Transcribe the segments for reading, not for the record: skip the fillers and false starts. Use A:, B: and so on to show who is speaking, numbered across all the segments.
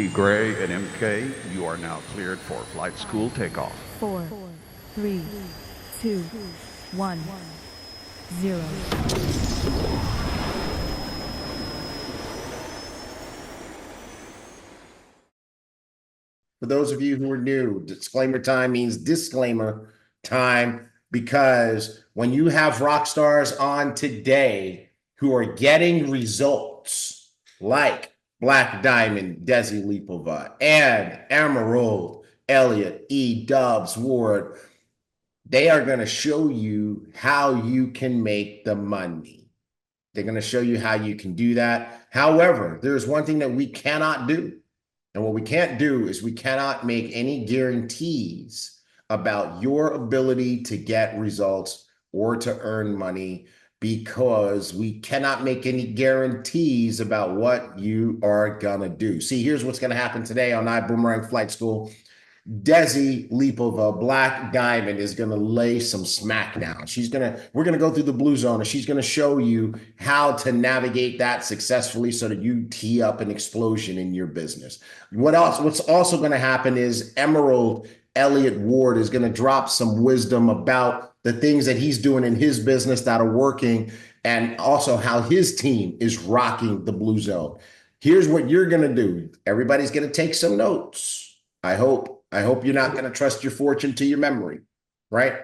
A: T. Gray and MK, you are now cleared for flight school takeoff.
B: 4, 3, 2, 1, 0.
C: For those of you who are new, disclaimer time means disclaimer time, because when you have rock stars on today who are getting results like Black Diamond, Desi Lipova, and Emerald, Elliott, E. Dubs, Ward, they are going to show you how you can make the money. They're going to show you how you can do that. However, there's one thing that we cannot do. And what we can't do is we cannot make any guarantees about your ability to get results or to earn money, because we cannot make any guarantees about what you are going to do. See, here's what's going to happen today on Ibüümerang Flight School. Desi Lipova, Black Diamond, is going to lay some smack down. We're going to go through the blue zone, and she's going to show you how to navigate that successfully so that you tee up an explosion in your business. What's also going to happen is Emerald Elliott Ward is going to drop some wisdom about the things that he's doing in his business that are working, and also how his team is rocking the blue zone. Here's what you're going to do. Everybody's going to take some notes. I hope you're not going to trust your fortune to your memory, right?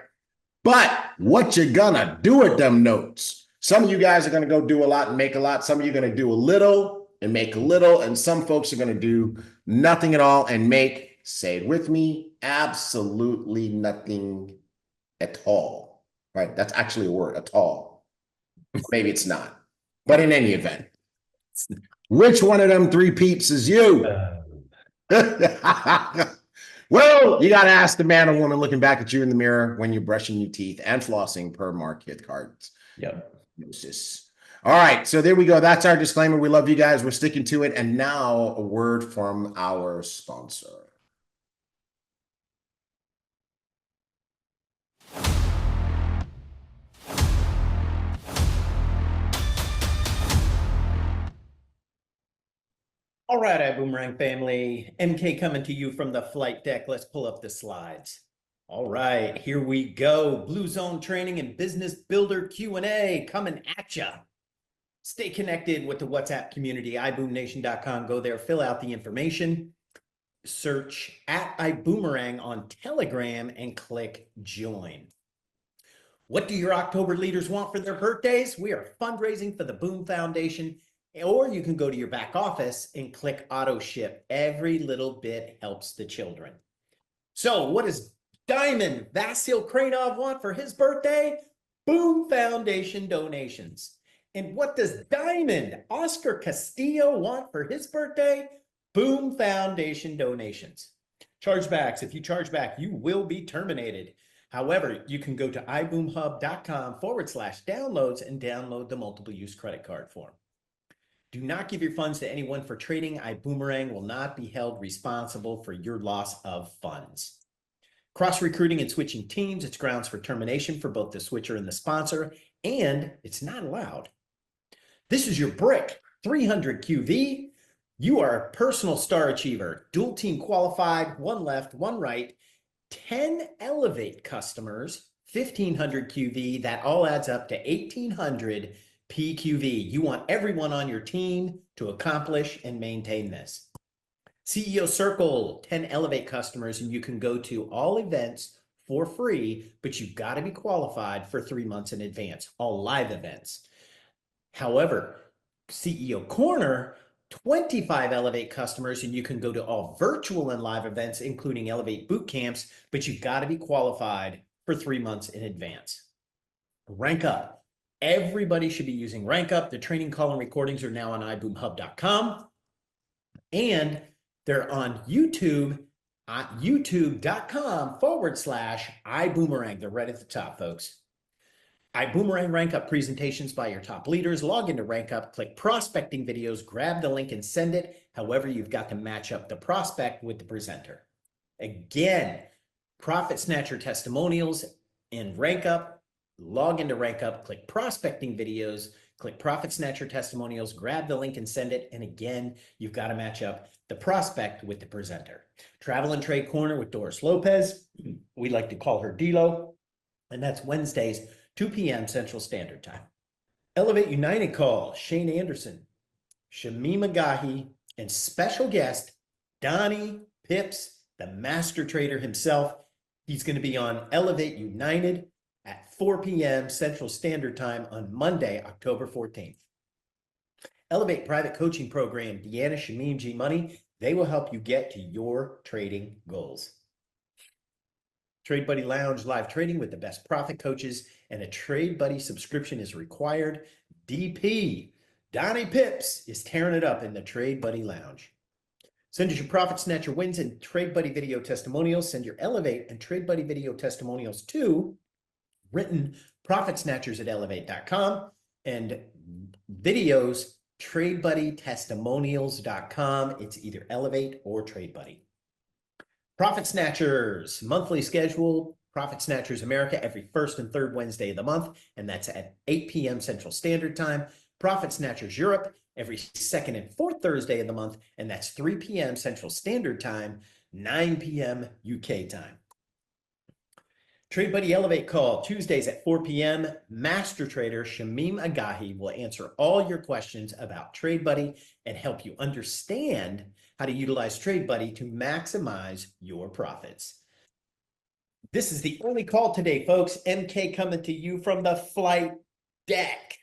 C: But what you're going to do with them notes. Some of you guys are going to go do a lot and make a lot. Some of you are going to do a little and make a little. And some folks are going to do nothing at all and make, say it with me, absolutely nothing at all, right? That's actually a word, at all. Maybe it's not. But in any event, which one of them three peeps is you? Well, you got to ask the man or woman looking back at you in the mirror when you're brushing your teeth and flossing per Mark Cards.
D: Yep.
C: All right, so there we go. That's our disclaimer. We love you guys. We're sticking to it. And now a word from our sponsor.
D: All right, Ibüümerang family. MK coming to you from the flight deck. Let's pull up the slides. All right, here we go. Blue Zone Training and Business Builder Q&A coming at ya. Stay connected with the WhatsApp community, iboomnation.com. Go there, fill out the information, search at Ibüümerang on Telegram, and click join. What do your October leaders want for their birthdays? We are fundraising for the BÜM Foundation. Or you can go to your back office and click auto ship. Every little bit helps the children. So what does Diamond Vasil Kranov want for his birthday? BÜM Foundation donations. And what does Diamond Oscar Castillo want for his birthday? BÜM Foundation donations. Chargebacks. If you charge back, you will be terminated. However, you can go to iboomhub.com/downloads and download the multiple use credit card form. Do not give your funds to anyone for trading. Ibüümerang will not be held responsible for your loss of funds. Cross-recruiting and switching teams, it's grounds for termination for both the switcher and the sponsor, and it's not allowed. This is your brick, 300 QV. You are a personal star achiever, dual team qualified, one left, one right, 10 Elevate customers, 1500 QV. That all adds up to 1800 PQV. You want everyone on your team to accomplish and maintain this. CEO Circle, 10 Elevate customers, and you can go to all events for free, but you've got to be qualified for 3 months in advance, all live events. However, CEO Corner, 25 Elevate customers, and you can go to all virtual and live events, including Elevate boot camps, but you've got to be qualified for 3 months in advance. Rank Up. Everybody should be using Rank Up. The training call and recordings are now on iboomhub.com, and they're on YouTube at youtube.com/Ibüümerang. They're right at the top, folks. Ibüümerang Rank Up presentations by your top leaders. Log into Rank Up, click prospecting videos, grab the link and send it. However, you've got to match up the prospect with the presenter. Again, Profit Snatcher testimonials in Rank Up. Log into Rank Up, click prospecting videos, Click Profit Snatcher Testimonials, grab the link and send it. And again, you've got to match up the prospect with the presenter. Travel and Trade Corner with Doris Lopez. We like to call her D-Lo. And that's Wednesdays, 2 p.m. Central Standard Time. Elevate United Call, Shane Anderson, Shamim Agahi, and special guest, Donnie Pips, the master trader himself. He's going to be on Elevate United at 4 p.m. Central Standard Time on Monday, October 14th. Elevate Private Coaching Program, Deanna, Shamim, G Money. They will help you get to your trading goals. Trade Buddy Lounge, live trading with the best profit coaches, and a Trade Buddy subscription is required. DP, Donnie Pips, is tearing it up in the Trade Buddy Lounge. Send us your Profit Snatcher wins and Trade Buddy video testimonials. Send your Elevate and Trade Buddy video testimonials to written profitsnatchers@elevate.com and videos tradebuddytestimonials.com. It's either Elevate or Trade Buddy. Profit Snatchers monthly schedule, Profit Snatchers America every first and third Wednesday of the month, and that's at 8 p.m. Central Standard Time. Profit Snatchers Europe every second and fourth Thursday of the month, and that's 3 p.m. Central Standard Time, 9 p.m. UK time. Trade Buddy Elevate Call, Tuesdays at 4 p.m. Master Trader Shamim Agahi will answer all your questions about Trade Buddy and help you understand how to utilize Trade Buddy to maximize your profits. This is the only call today, folks. MK coming to you from the flight deck.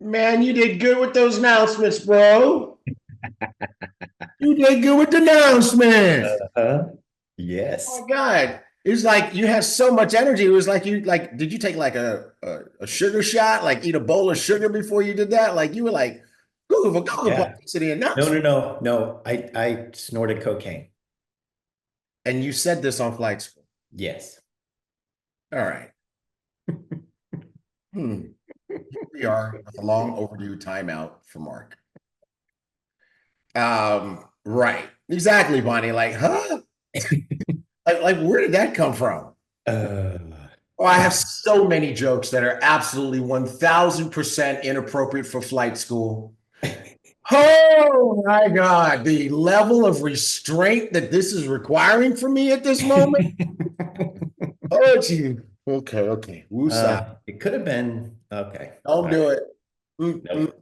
C: Man, you did good with those announcements, bro. You did good with the announcements.
D: Yes.
C: Oh my God. It was like you had so much energy. It was like did you take like a sugar shot, like eat a bowl of sugar before you did that? Like you were like, Google
D: Yeah.
C: announcement.
D: No. I snorted cocaine.
C: And you said this on flight school.
D: Yes.
C: All right. We are with a long overdue timeout for Mark. Right. Exactly, Bonnie. Like, huh? like, where did that come from? Oh, I have so many jokes that are absolutely 1000% inappropriate for flight school. Oh my God, the level of restraint that this is requiring from me at this moment. Oh, gee. Okay. Woosah.
D: It could have been okay.
C: Don't do it.
D: Nope.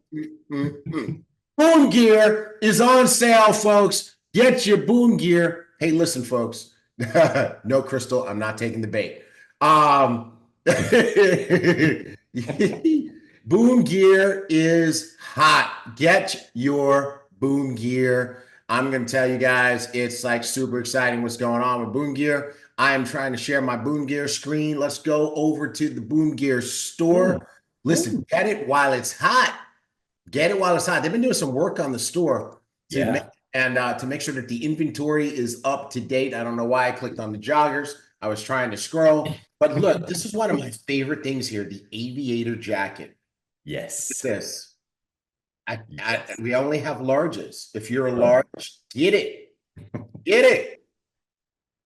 C: Boom gear is on sale, folks. Get your boom gear. Hey, listen, folks. No, Crystal, I'm not taking the bait. Boom gear is hot. Get your boom gear. I'm going to tell you guys, it's like super exciting what's going on with boom gear. I am trying to share my boom gear screen. Let's go over to the boom gear store. Listen, get it while it's hot. Get it while it's hot. They've been doing some work on the store to make sure that the inventory is up to date. I don't know why I clicked on the joggers. I was trying to scroll. But look, this is one of my favorite things here, the aviator jacket.
D: Yes.
C: This. We only have larges. If you're a large, get it. Get it.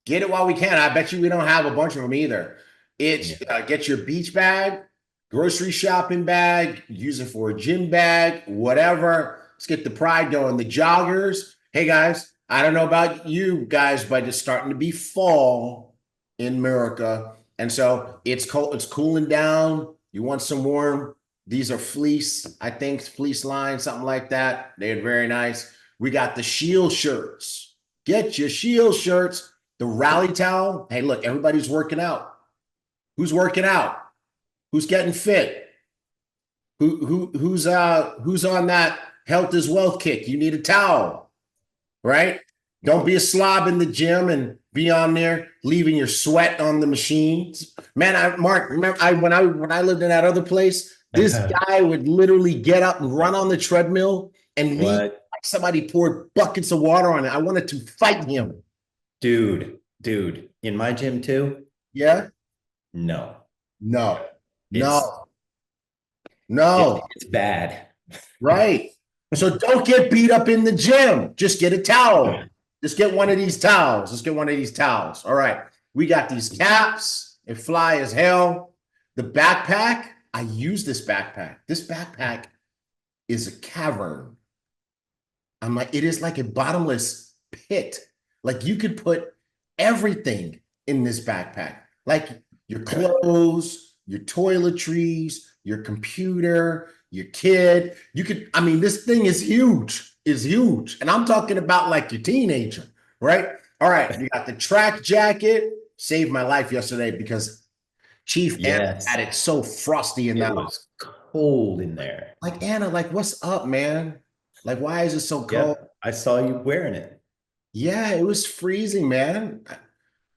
C: Get it while we can. I bet you we don't have a bunch of them either. It's get your beach bag, grocery shopping bag, use it for a gym bag, whatever. Let's get the pride going. The joggers. Hey guys, I don't know about you guys, but it's starting to be fall in America. And so it's cold, it's cooling down. You want some warm. These are fleece, I think fleece line, something like that. They're very nice. We got the shield shirts. Get your shield shirts. The rally towel. Hey, look, everybody's working out. Who's working out? Who's getting fit? Who's on that health is wealth kick? You need a towel, right? Don't be a slob in the gym and be on there leaving your sweat on the machines. Man, Mark, remember when I lived in that other place, this guy would literally get up and run on the treadmill and leave like somebody poured buckets of water on it. I wanted to fight him.
D: Dude, in my gym too?
C: Yeah?
D: No. It's bad.
C: Right. So don't get beat up in the gym. Just get a towel. Just get one of these towels. Let's get one of these towels. All right. We got these caps. They fly as hell. The backpack. I use this backpack. This backpack is a cavern. I'm like, it is like a bottomless pit. Like you could put everything in this backpack, like your clothes, your toiletries, your computer, your kid. You could, I mean, this thing is huge, And I'm talking about like your teenager, right? All right. You got the track jacket. Saved my life yesterday because Chief Anna had it so frosty in that.
D: It was cold in there.
C: Like, Anna, like, what's up, man? Like, why is it so cold?
D: Yep, I saw you wearing it.
C: Yeah, it was freezing, man.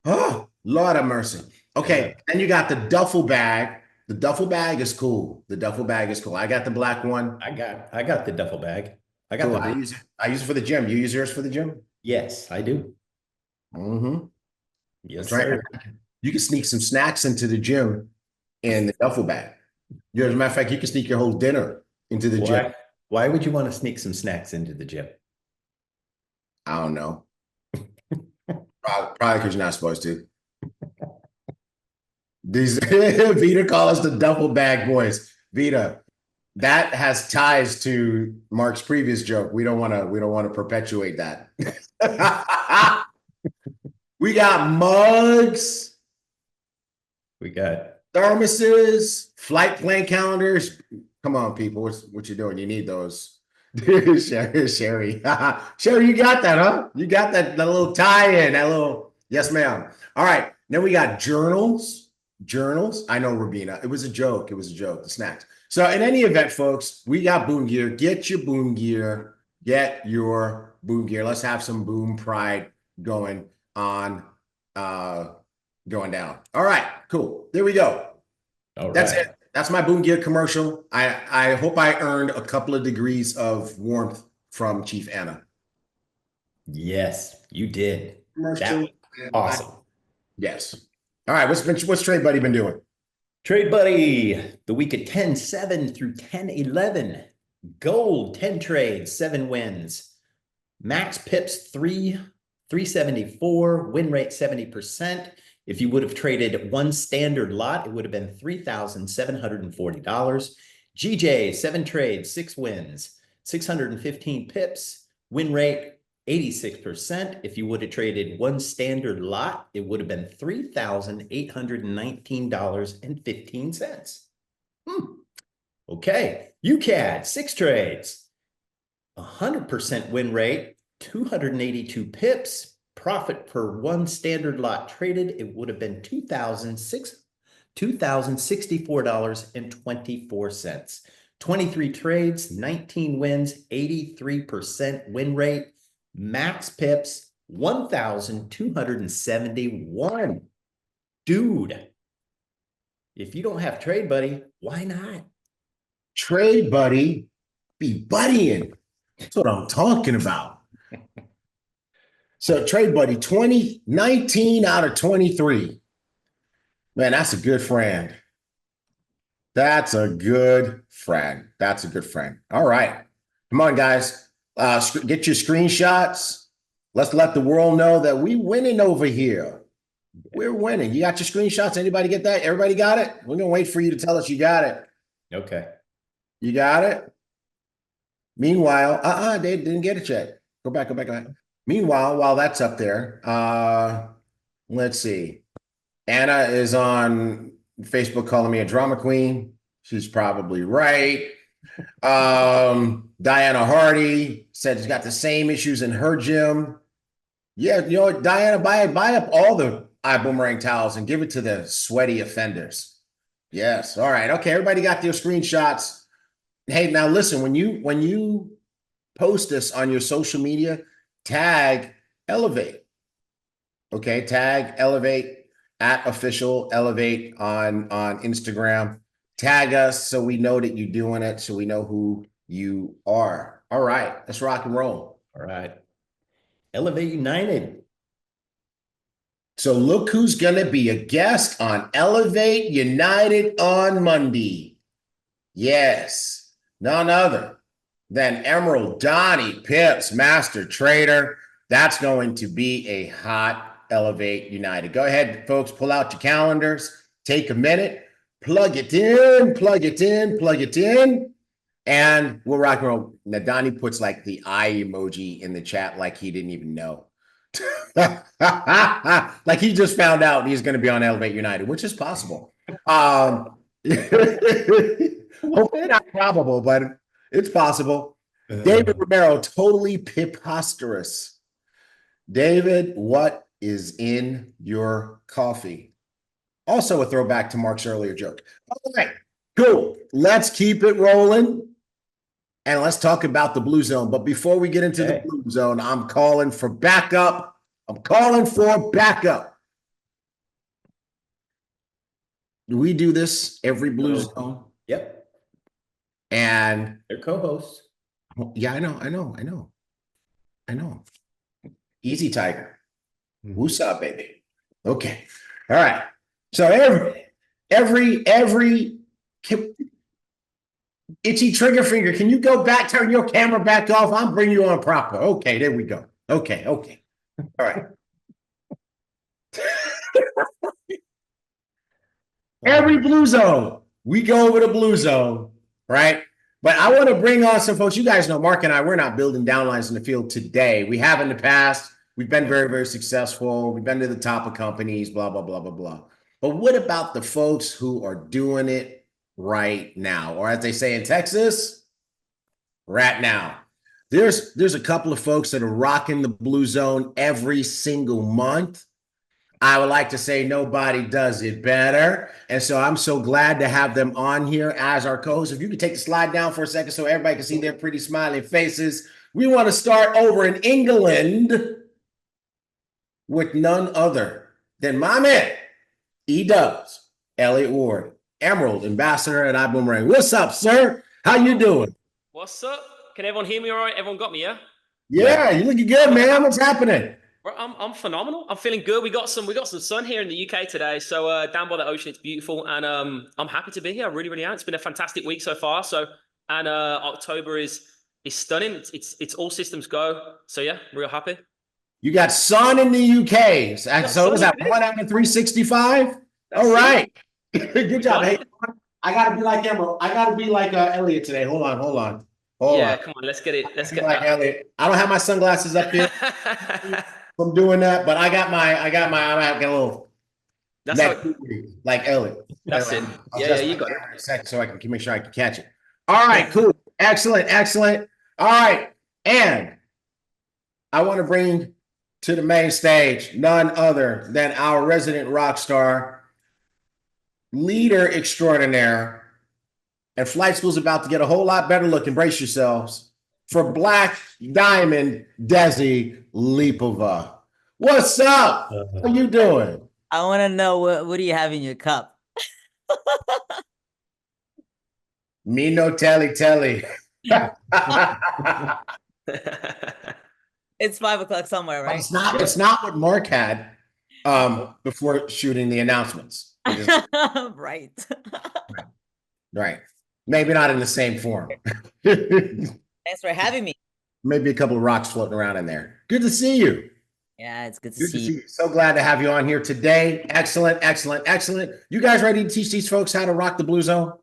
C: Oh, Lord have mercy. Okay,
D: Yeah.
C: then you got the duffel bag. The duffel bag is cool. The duffel bag is cool. I got the black one.
D: I got the duffel bag. I got
C: Cool.
D: the
C: I use it for the gym. You use yours for the gym?
D: Yes, I do.
C: Mm-hmm.
D: Yes,
C: That's right.
D: sir.
C: You can sneak some snacks into the gym in the duffel bag. As a matter of fact, you can sneak your whole dinner into the gym.
D: Why would you want to sneak some snacks into the gym?
C: I don't know. Probably because you're not supposed to. These Vita call us the duffel bag boys. Vita, that has ties to Mark's previous joke. We don't want to perpetuate that. We got mugs.
D: We got
C: Thermoses, flight plan calendars. Come on, people. What you doing? You need those. Sherry. Sherry, you got that, huh? You got that little tie-in, that little, yes, ma'am. All right. Then we got journals. I know, Rabina. It was a joke. The snacks. So in any event, folks, we got BÜM gear. Get your BÜM gear. Let's have some BÜM pride going on, going down. All right, cool. There we go. That's it. That's my BÜM gear commercial. I hope I earned a couple of degrees of warmth from Chief Anna.
D: Yes, you did.
C: Commercial.
D: Awesome.
C: Yes. All right. What's Trade Buddy been doing?
D: Trade Buddy, the week of 10-7 through 10-11. Gold, 10 trades, 7 wins. Max pips, 374. Win rate, 70%. If you would have traded one standard lot, it would have been $3,740. GJ, 7 trades, 6 wins, 615 pips. Win rate, 86%. If you would have traded one standard lot, it would have been $3,819.15. Okay. UCAD, 6 trades, 100% win rate, 282 pips. Profit per one standard lot traded, it would have been $2,064.24. 23 trades, 19 wins, 83% win rate. Max pips, 1,271. Dude, if you don't have Trade Buddy, why not?
C: Trade Buddy be buddying. That's what I'm talking about. So Trade Buddy, 19 out of 23. Man, that's a good friend. That's a good friend. All right. Come on, guys. Get your screenshots. Let's let the world know that we winning over here. We're winning. You got your screenshots? Anybody get that? Everybody got it? We're going to wait for you to tell us you got it.
D: Okay.
C: You got it? Meanwhile, they didn't get it yet. Go back. Meanwhile, while that's up there, let's see. Anna is on Facebook calling me a drama queen. She's probably right. Diana Hardy said she's got the same issues in her gym. Yeah, you know what, Diana, buy up all the Ibüümerang towels and give it to the sweaty offenders. Yes. All right. Okay. Everybody got their screenshots. Hey, now listen, when you post this on your social media, tag Elevate. Okay, tag Elevate at official Elevate on Instagram. Tag us so we know that you're doing it, so we know who you are. All right, let's rock and roll.
D: All right. Elevate United.
C: So look who's going to be a guest on Elevate United on Monday. Yes, none other than Emerald Donnie Pips, master trader. That's going to be a hot Elevate United. Go ahead, folks, pull out your calendars, take a minute, plug it in, plug it in, plug it in, and we'll rock and roll. Now, Donnie puts like the eye emoji in the chat like he didn't even know. Like he just found out he's going to be on Elevate United, which is possible. Hopefully not probable, but it's possible. David Romero, totally preposterous. David, what is in your coffee? Also a throwback to Mark's earlier joke. All right, cool. Let's keep it rolling. And let's talk about the blue zone. But before we get into the blue zone, I'm calling for backup. I'm calling for backup. Do we do this every blue zone?
D: Yep.
C: And
D: they're co-hosts.
C: Yeah, I know. Easy, Tiger. What's up, baby? Okay. All right. So every itchy trigger finger, can you go back, turn your camera back off? I'll bring you on proper. Okay, there we go. Okay. All right. Every blue zone, we go over the blue zone, right? But I want to bring on some folks. You guys know Mark and I, we're not building downlines in the field today. We have in the past. We've been very, very successful. We've been to the top of companies, blah, blah, blah, blah, blah. But what about the folks who are doing it right now? Or as they say in Texas, right now. There's a couple of folks that are rocking the blue zone every single month. I would like to say nobody does it better. And so I'm so glad to have them on here as our co-hosts. If you could take the slide down for a second so everybody can see their pretty smiling faces. We want to start over in England with none other than my man, E-Dubs, Elliott Ward, Emerald Ambassador at Ibüümerang. What's up, sir? How you doing?
E: What's up? Can everyone hear me all right? Everyone got me, yeah?
C: Yeah, you looking good, man. What's happening?
E: Well, I'm phenomenal. I'm feeling good. We got some sun here in the UK today. So down by the ocean, it's beautiful, and I'm happy to be here. I really am. It's been a fantastic week so far. So October is stunning. It's all systems go. So yeah, real happy.
C: You got sun in the UK. So was that 1 out of 365? All right. Good job. Hey, I gotta be like Emerald. I gotta be like Elliott today. Hold on.
E: Yeah, come on. Let's get it. Let's get
C: like Elliott. I don't have my sunglasses up here. I'm doing that, but I got a little.
E: That's how
C: like Elliott.
E: That's it. Yeah, you got it.
C: A second so I can make sure I can catch it. All right, cool. Excellent. All right. And I want to bring to the main stage none other than our resident rock star, leader extraordinaire, and flight school's about to get a whole lot better look. Embrace yourselves. For Black Diamond, Desi Lipova. What's up? How you doing?
F: I want to know what do you have in your cup?
C: Me no telly.
F: It's 5 o'clock somewhere, right?
C: It's not what Mark had before shooting the announcements.
F: Right.
C: Right. Maybe not in the same form.
F: Thanks for having me.
C: Maybe a couple of rocks floating around in there. Good to see you.
F: Yeah, it's good to see you.
C: So glad to have you on here today. Excellent. You guys ready to teach these folks how to rock the blue zone?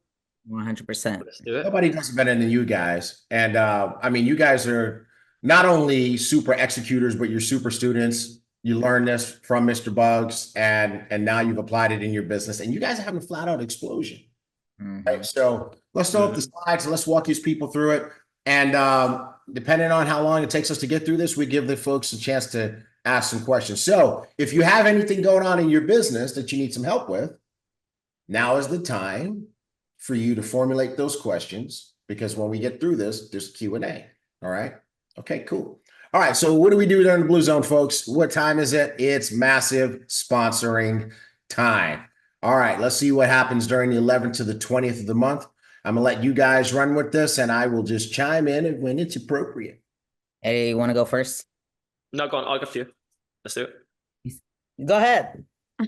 F: 100%.
E: Let's do it.
C: Nobody does it better than you guys. And I mean, you guys are not only super executors, but you're super students. You learned this from Mr. Bugs, and now you've applied it in your business. And you guys are having a flat out explosion. Right? So let's throw up the slides. Let's walk these people through it. And depending on how long it takes us to get through this, we give the folks a chance to ask some questions. So if you have anything going on in your business that you need some help with, now is the time for you to formulate those questions, because when we get through this, there's Q&A. All right. Okay, cool. All right. So what do we do during the blue zone, folks? What time is it? It's massive sponsoring time. All right. Let's see what happens during the 11th to the 20th of the month. I'm going to let you guys run with this, and I will just chime in when it's appropriate.
F: Hey, you want to go first?
E: No, go on. I'll go for you. Let's do it.
F: Go ahead.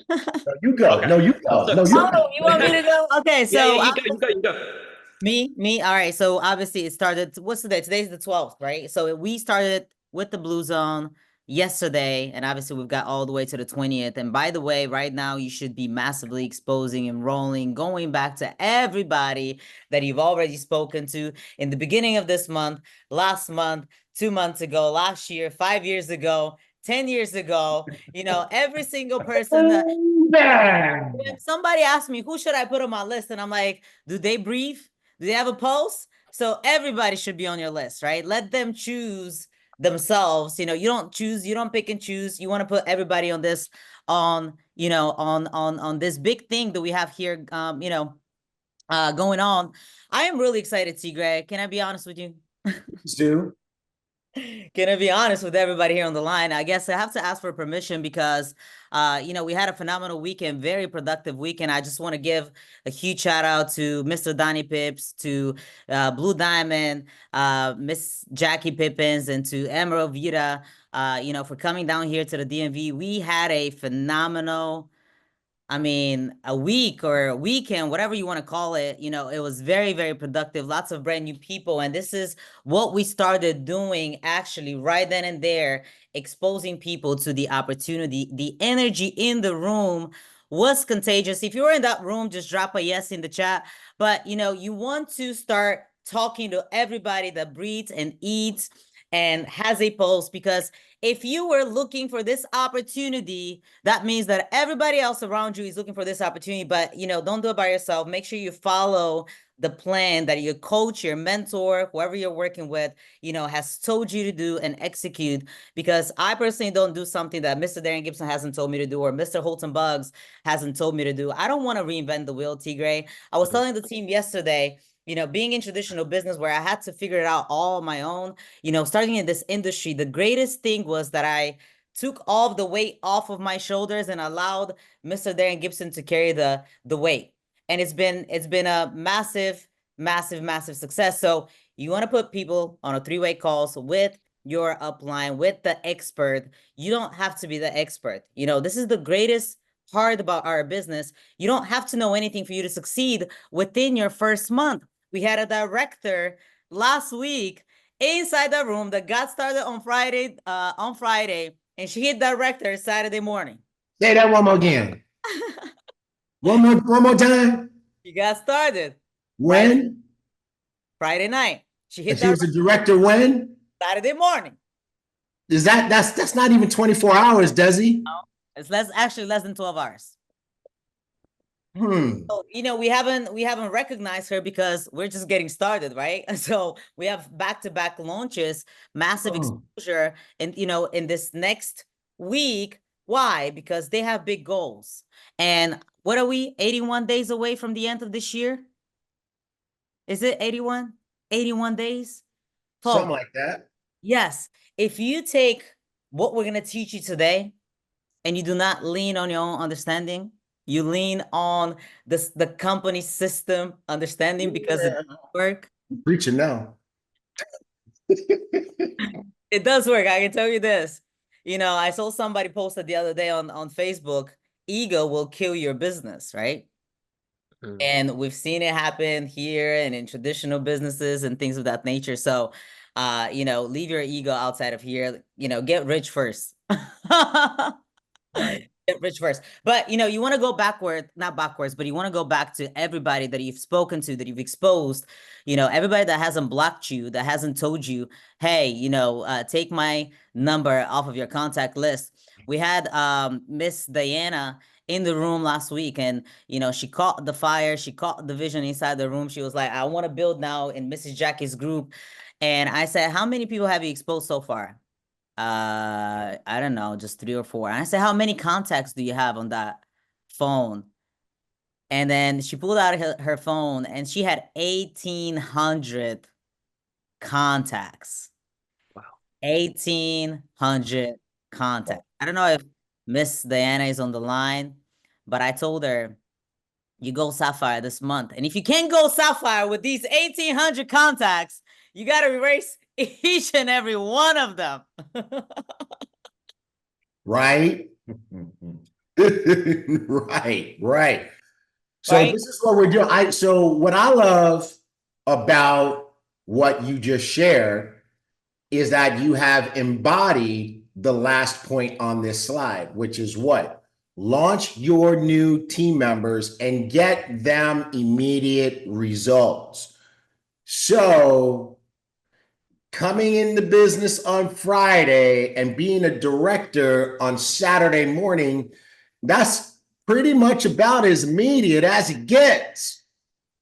C: No, you go.
E: Okay.
C: No, you go. No, you go.
F: Oh, you want me to go? Okay, so
E: yeah, you go.
F: Me. All right. So obviously it started. What's today? Today's the 12th, right? So we started with the blue zone yesterday, and obviously we've got all the way to the 20th. And by the way, right now you should be massively exposing, enrolling, going back to everybody that you've already spoken to in the beginning of this month, last month, 2 months ago, last year, 5 years ago, 10 years ago, every single person that when somebody asks me, who should I put on my list? And I'm like, do they breathe? Do they have a pulse? So everybody should be on your list, right? Let them choose themselves. You don't choose, you don't pick and choose. You want to put everybody on this, on this big thing that we have here, going on. I am really excited, T. Greg. Can I be honest with you?
C: Do
F: Can I be honest with everybody here on the line? I guess I have to ask for permission because, we had a phenomenal weekend, very productive weekend. I just want to give a huge shout out to Mr. Donnie Pips, to Blue Diamond, Miss Jackie Pippins, and to Emerald Vita, for coming down here to the DMV. We had a phenomenal, a week or a weekend, whatever you want to call it. It was very, very productive, lots of brand new people. And this is what we started doing actually right then and there, exposing people to the opportunity. The energy in the room was contagious. If you were in that room, just drop a yes in the chat. But, you want to start talking to everybody that breathes and eats and has a pulse, because if you were looking for this opportunity, that means that everybody else around you is looking for this opportunity. But, don't do it by yourself. Make sure you follow the plan that your coach, your mentor, whoever you're working with, has told you to do and execute. Because I personally don't do something that Mr. Darren Gibson hasn't told me to do, or Mr. Holton Bugs hasn't told me to do. I don't want to reinvent the wheel, T. Gray. I was telling the team yesterday, being in traditional business where I had to figure it out all on my own, starting in this industry, the greatest thing was that I took all of the weight off of my shoulders and allowed Mr. Darren Gibson to carry the weight. And it's been a massive, massive, massive success. So you want to put people on a 3-way calls with your upline, with the expert. You don't have to be the expert. This is the greatest part about our business. You don't have to know anything for you to succeed within your first month. We had a director last week inside the room that got started on Friday, and she hit director Saturday morning.
C: say that one more again. One more time.
F: She got started
C: When?
F: Friday night. She hit
C: And she was the director when?
F: Saturday morning.
C: Is that's not even 24 hours, does he?
F: No, it's less than 12 hours.
C: So,
F: we haven't recognized her because we're just getting started, right? So we have back-to-back launches, massive exposure, and in this next week. Why? Because they have big goals. And what are we? 81 days away from the end of this year? Is it 81? 81 days?
C: something like that.
F: Yes. If you take what we're going to teach you today and you do not lean on your own understanding, you lean on the company system understanding, because it works.
C: Preaching now.
F: It does work. I can tell you this. I saw somebody posted the other day on Facebook, ego will kill your business, right? And we've seen it happen here and in traditional businesses and things of that nature. So, leave your ego outside of here, get rich first.
C: Right.
F: Get rich first. But, you want to go not backwards, but you want to go back to everybody that you've spoken to, that you've exposed, everybody that hasn't blocked you, that hasn't told you, hey, take my number off of your contact list. We had Miss Diana in the room last week, and she caught the fire, she caught the vision inside the room. She was like, I want to build now in Mrs. Jackie's group. And I said, how many people have you exposed so far? I don't know, just 3 or 4. And I said, how many contacts do you have on that phone? And then she pulled out her phone and she had 1,800 contacts.
E: Wow.
F: 1,800 contacts. I don't know if Miss Diana is on the line, but I told her, you go Sapphire this month. And if you can't go Sapphire with these 1,800 contacts, you got to erase each and every one of them.
C: Right. Right. So
F: Right?
C: this is what we're doing. So what I love about what you just shared is that you have embodied the last point on this slide, which is what? Launch your new team members and get them immediate results. So coming into business on Friday and being a director on Saturday morning, that's pretty much about as immediate as it gets,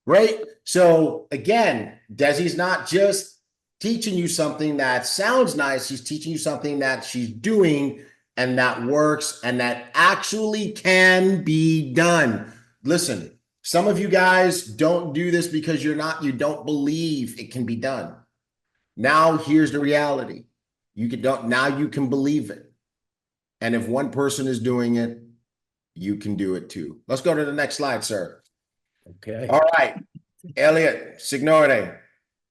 C: right? So again, Desi's not just teaching you something that sounds nice. She's teaching you something that she's doing and that works and that actually can be done. Listen, some of you guys don't do this because you don't believe it can be done. Now here's the reality. Now you can believe it. And if one person is doing it, you can do it too. Let's go to the next slide, sir.
D: Okay.
C: All right. Elliot, Signore,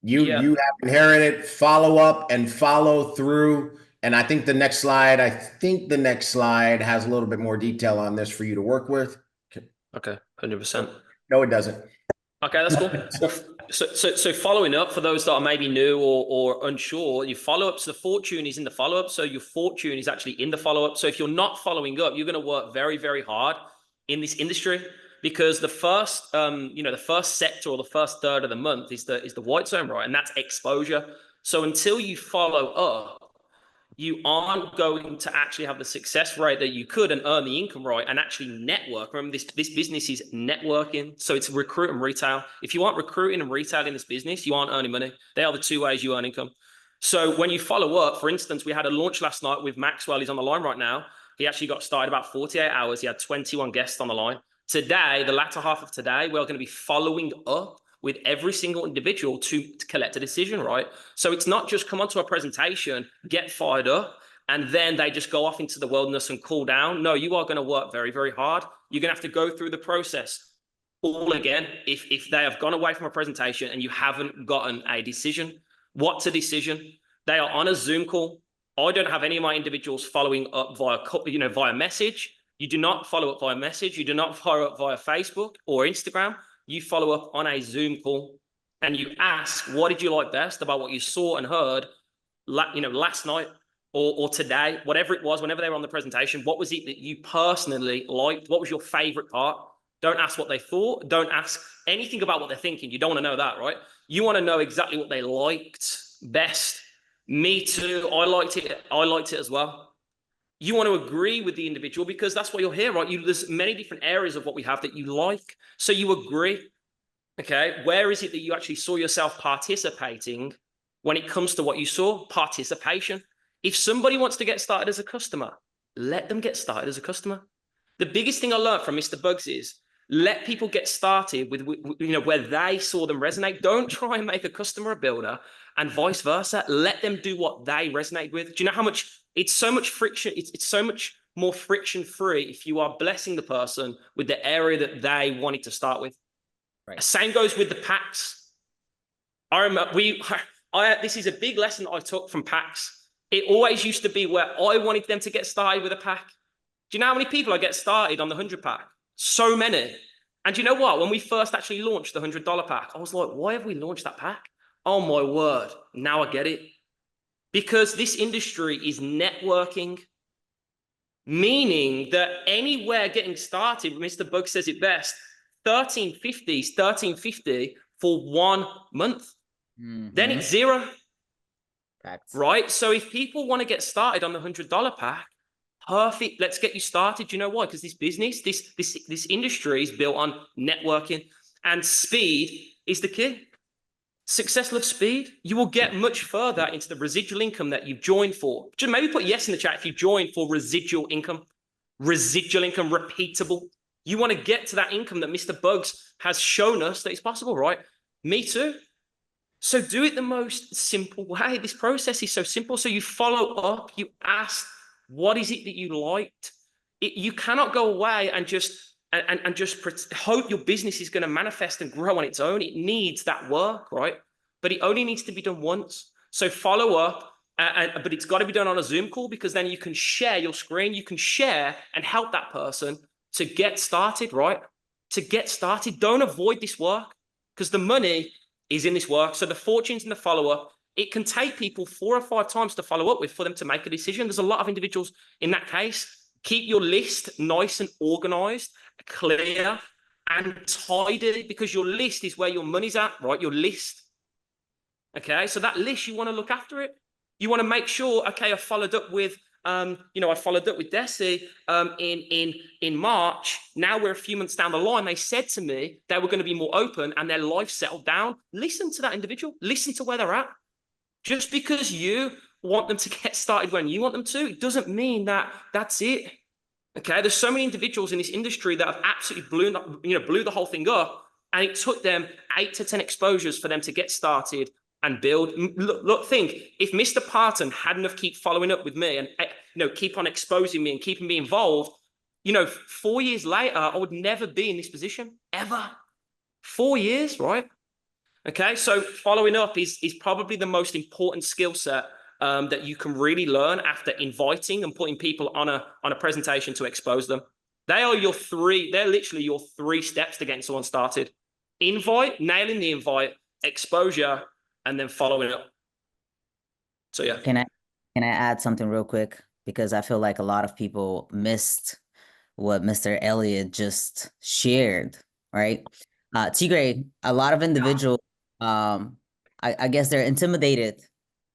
C: you have inherited follow up and follow through. And I think the next slide has a little bit more detail on this for you to work with.
E: Okay, 100%.
C: No, it doesn't.
E: Okay, that's cool. So following up for those that are maybe new or unsure, your follow-ups, the fortune is in the follow-up. So your fortune is actually in the follow-up. So if you're not following up, you're going to work very, very hard in this industry because the first, the first sector or the first third of the month is the white zone, right? And that's exposure. So until you follow up, you aren't going to actually have the success rate that you could and earn the income right and actually network. Remember, this business is networking. So it's recruit and retail. If you aren't recruiting and retailing this business, you aren't earning money. They are the two ways you earn income. So when you follow up, for instance, we had a launch last night with Maxwell. He's on the line right now. He actually got started about 48 hours. He had 21 guests on the line. Today, the latter half of today, we're going to be following up with every single individual to collect a decision, right? So it's not just come onto a presentation, get fired up, and then they just go off into the wilderness and cool down. No, you are going to work very, very hard. You're going to have to go through the process all again if they have gone away from a presentation and you haven't gotten a decision. What's a decision? They are on a Zoom call. I don't have any of my individuals following up via message. You do not follow up via message. You do not follow up via Facebook or Instagram. You follow up on a Zoom call and you ask, what did you like best about what you saw and heard, last night or today, whatever it was, whenever they were on the presentation, what was it that you personally liked? What was your favorite part? Don't ask what they thought. Don't ask anything about what they're thinking. You don't want to know that, right? You want to know exactly what they liked best. Me too. I liked it as well. You want to agree with the individual because that's why you're here, right? There's many different areas of what we have that you like. So you agree, okay? Where is it that you actually saw yourself participating when it comes to what you saw? Participation. If somebody wants to get started as a customer, let them get started as a customer. The biggest thing I learned from Mr. Bugs is let people get started with where they saw them resonate. Don't try and make a customer a builder and vice versa. Let them do what they resonate with. Do you know how much it's so much friction? It's so much more friction free if you are blessing the person with the area that they wanted to start with. Right. Same goes with the packs. I remember this is a big lesson that I took from packs. It always used to be where I wanted them to get started with a pack. Do you know how many people I get started on the 100 pack? So many. And you know what? When we first actually launched the $100 pack, I was like, why have we launched that pack? Oh my word. Now I get it. Because this industry is networking, meaning that anywhere getting started, Mr. Bug says it best, $13.50 for 1 month. Mm-hmm. Then it's zero. That's right. So if people want to get started on the $100 pack, perfect. Let's get you started. You know why? Because this business, this industry is built on networking, and speed is the key. Success loves speed. You will get much further into the residual income that you've joined for. Just maybe put yes in the chat if you joined for residual income. Residual income, repeatable. You want to get to that income that Mr. Bugs has shown us that it's possible, right? Me too. So do it the most simple way. This process is so simple. So you follow up, you ask, what is it that you liked? You cannot go away and just hope your business is going to manifest and grow on its own. It needs that work, right? But it only needs to be done once. So follow up, but it's got to be done on a Zoom call because then you can share your screen. You can share and help that person to get started, right? To get started. Don't avoid this work because the money is in this work. So the fortune's in the follow-up. it can take people 4 or 5 times to follow up with for them to make a decision. There's a lot of individuals in that case. Keep your list nice and organized, clear and tidy, because your list is where your money's at, right? Your list. Okay, so that list, you want to look after it. You want to make sure, okay, I followed up with I followed up with Desi in March. Now we're a few months down the line. They said to me they were going to be more open and their life settled down. Listen to that individual. Listen to where they're at. Just because you want them to get started when you want them to, it doesn't mean that that's it. Okay, there's so many individuals in this industry that have absolutely blew the whole thing up, and it took them 8 to 10 exposures for them to get started and build. Look, think if Mr. Parton hadn't have keep following up with me and keep on exposing me and keeping me involved, 4 years later, I would never be in this position ever. 4 years, right? Okay, so following up is probably the most important skill set that you can really learn after inviting and putting people on a presentation to expose them. They're literally your 3 steps to getting someone started. Invite, nailing the invite, exposure, and then following up. So yeah.
F: Can I add something real quick? Because I feel like a lot of people missed what Mr. Elliott just shared, right? Tigray, a lot of individuals, I guess they're intimidated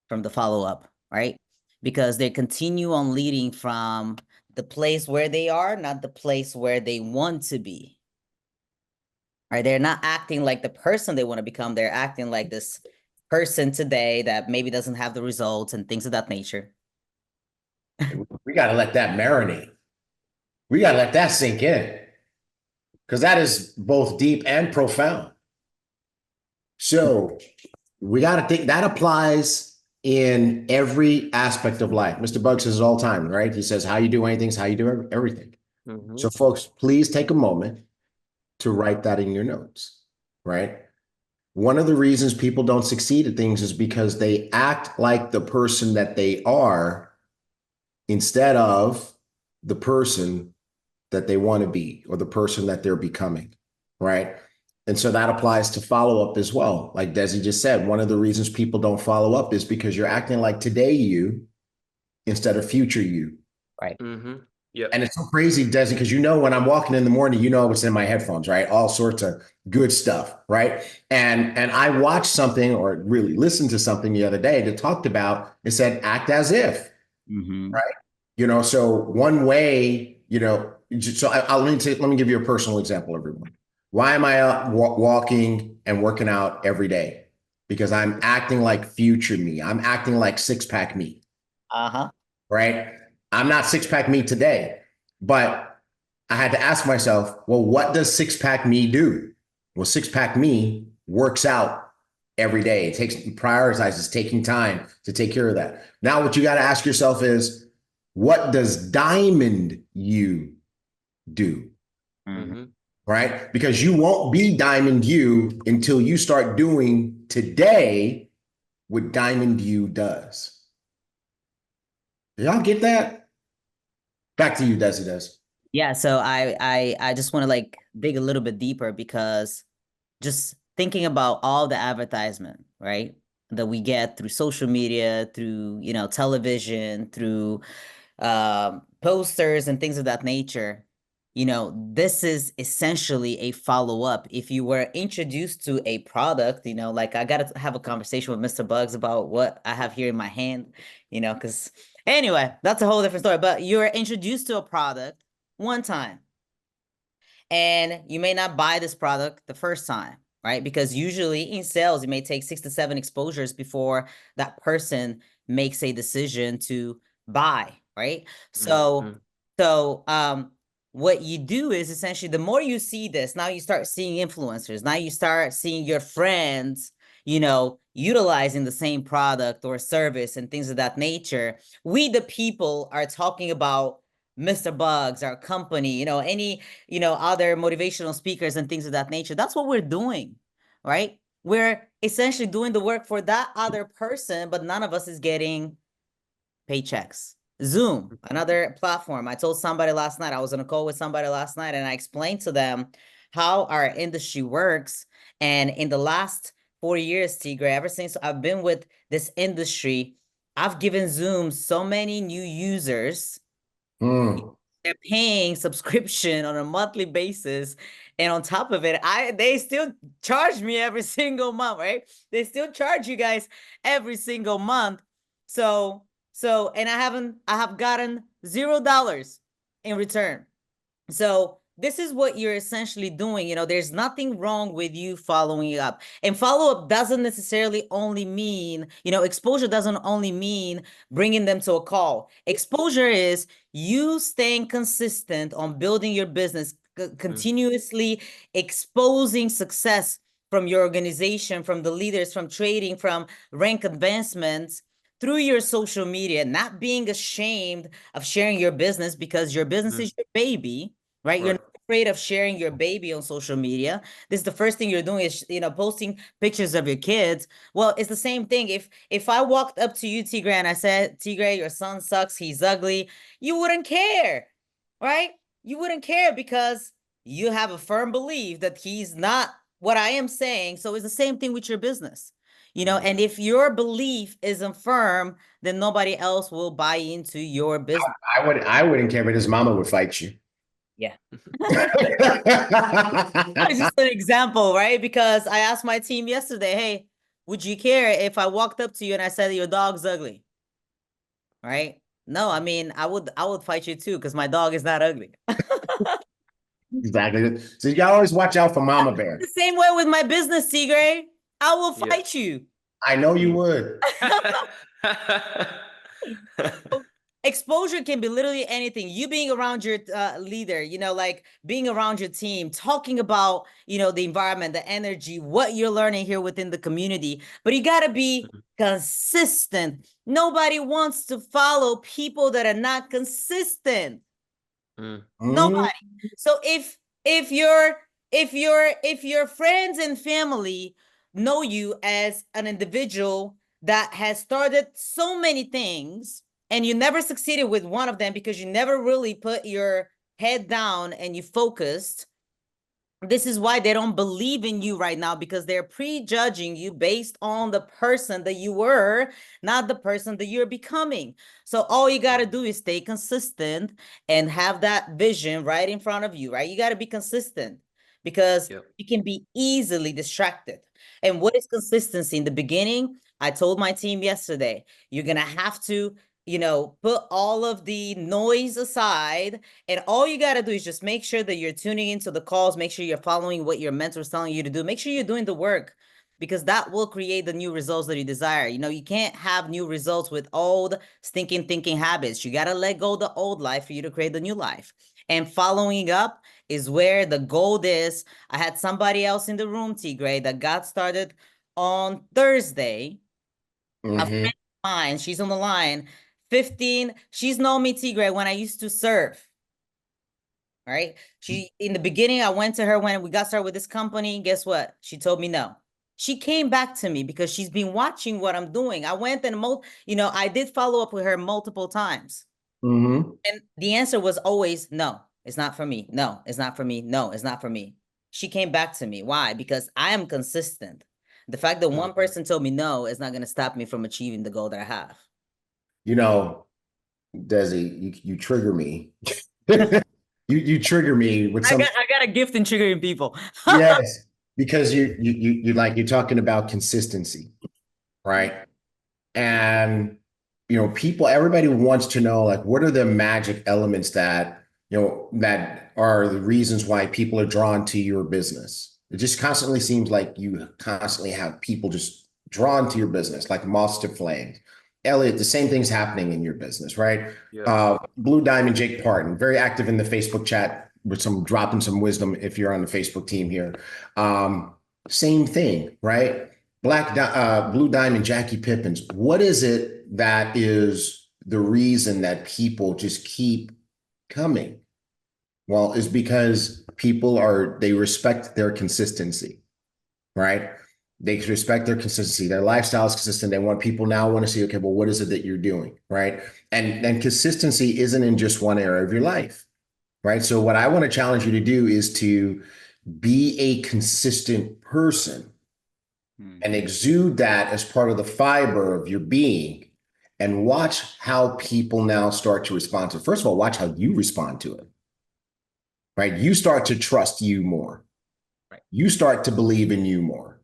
F: from the follow-up, right? Because they continue on leading from the place where they are, not the place where they want to be. Right? They're not acting like the person they want to become. They're acting like this person today that maybe doesn't have the results and things of that nature.
C: We got to let that marinate. We got to let that sink in, because that is both deep and profound. So we got to think that applies in every aspect of life. Mr. Buggs says it all the time, right? He says, how you do anything is how you do everything. Mm-hmm. So folks, please take a moment to write that in your notes, right? One of the reasons people don't succeed at things is because they act like the person that they are instead of the person that they want to be or the person that they're becoming, right? And so that applies to follow-up as well. Like Desi just said, one of the reasons people don't follow up is because you're acting like today you instead of future you.
F: Right.
E: Mm-hmm. Yeah.
C: And it's so crazy, Desi, because when I'm walking in the morning, what's in my headphones, right? All sorts of good stuff, right? And I watched something or really listened to something the other day that talked about, it said, act as if, right? So one way, so let me give you a personal example, everyone. Why am I walking and working out every day? Because I'm acting like future me. I'm acting like six-pack me. Right? I'm not six-pack me today, but I had to ask myself, well, what does six-pack me do? Well, six-pack me works out every day. It prioritizes taking time to take care of that. Now, what you got to ask yourself is, what does diamond you do?
F: Mm-hmm.
C: Right? Because you won't be diamond you until you start doing today what diamond you does. Y'all get that? Back to you, Desi.
F: Yeah, so I just want to dig a little bit deeper, because just thinking about all the advertisement, right, that we get through social media, through television, through posters and things of that nature. This is essentially a follow-up. If you were introduced to a product, I got to have a conversation with Mr. Buggs about what I have here in my hand, because anyway, that's a whole different story. But you're introduced to a product one time, and you may not buy this product the first time, right? Because usually in sales, it may take 6 to 7 exposures before that person makes a decision to buy, right? So what you do is essentially, the more you see this, now you start seeing influencers. Now you start seeing your friends, utilizing the same product or service and things of that nature. We, the people, are talking about Mr. Buggs, our company, any, other motivational speakers and things of that nature. That's what we're doing, right? We're essentially doing the work for that other person, but none of us is getting paychecks. Zoom, another platform. I told somebody last night, I was on a call with somebody last night, and I explained to them how our industry works. And in the last 4 years, Tigre. Ever since I've been with this industry, I've given Zoom so many new users.
C: Mm.
F: They're paying subscription on a monthly basis, and on top of it, they still charge me every single month, right? They still charge you guys every single month. So and I have gotten $0 in return. So this is what you're essentially doing. There's nothing wrong with you following up. And follow-up doesn't necessarily only mean, exposure doesn't only mean bringing them to a call. Exposure is you staying consistent on building your business, continuously exposing success from your organization, from the leaders, from trading, from rank advancements through your social media, not being ashamed of sharing your business because your business is your baby, right? You're not afraid of sharing your baby on social media. This is the first thing you're doing is, posting pictures of your kids. Well, it's the same thing. If I walked up to you, Tigre, and I said, Tigre, your son sucks, he's ugly, you wouldn't care, right? You wouldn't care because you have a firm belief that he's not what I am saying. So it's the same thing with your business. And if your belief isn't firm, then nobody else will buy into your business.
C: I wouldn't care, but his mama would fight you.
F: Yeah. It's just an example, right? Because I asked my team yesterday, hey, would you care if I walked up to you and I said your dog's ugly? Right? No, I mean, I would fight you too, because my dog is not ugly.
C: Exactly. So you gotta always watch out for mama bear.
F: The same way with my business, Tigre. I will fight you.
C: I know you would.
F: Exposure can be literally anything. You being around your leader, like being around your team, talking about, the environment, the energy, what you're learning here within the community. But you got to be consistent. Nobody wants to follow people that are not consistent. Nobody. So if your friends and family know you as an individual that has started so many things, and you never succeeded with one of them because you never really put your head down and you focused, this is why they don't believe in you right now, because they're prejudging you based on the person that you were, not the person that you're becoming. So all you got to do is stay consistent and have that vision right in front of you, right? You got to be consistent because you can be easily distracted. And what is consistency? In the beginning, I told my team yesterday, you're going to have to put all of the noise aside, and all you got to do is just make sure that you're tuning into the calls, make sure you're following what your mentor's telling you to do, make sure you're doing the work, because that will create the new results that you desire. You can't have new results with old stinking thinking habits. You got to let go of the old life for you to create the new life. And following up is where the gold is. I had somebody else in the room, Tigre, that got started on Thursday. A friend of mine, she's on the line. 15, she's known me, Tigre, when I used to serve. Right? In the beginning, I went to her when we got started with this company. Guess what? She told me no. She came back to me because she's been watching what I'm doing. I went and I did follow up with her multiple times. And the answer was always no, it's not for me. No, it's not for me. No, it's not for me. She came back to me. Why? Because I am consistent. The fact that one person told me no is not going to stop me from achieving the goal that I have.
C: Desi, you trigger me. you trigger me with some.
F: I got a gift in triggering people.
C: Yes, because you're talking about consistency, right? And everybody wants to know, like, what are the magic elements that that are the reasons why people are drawn to your business. It just constantly seems like you constantly have people just drawn to your business, like moths to flames. Elliot, the same thing's happening in your business, right? Yeah. Blue Diamond, Jake Parton, very active in the Facebook chat with dropping some wisdom if you're on the Facebook team here. Same thing, right? Blue Diamond, Jackie Pippins. What is it that is the reason that people just keep coming? Well, it's because they respect their consistency, right? They respect their consistency. Their lifestyle is consistent. People now want to see, okay, well, what is it that you're doing, right? And consistency isn't in just one area of your life, right? So what I want to challenge you to do is to be a consistent person, and exude that as part of the fiber of your being, and watch how people now start to respond to it. First of all, watch how you respond to it, right? You start to trust you more.
E: Right.
C: You start to believe in you more.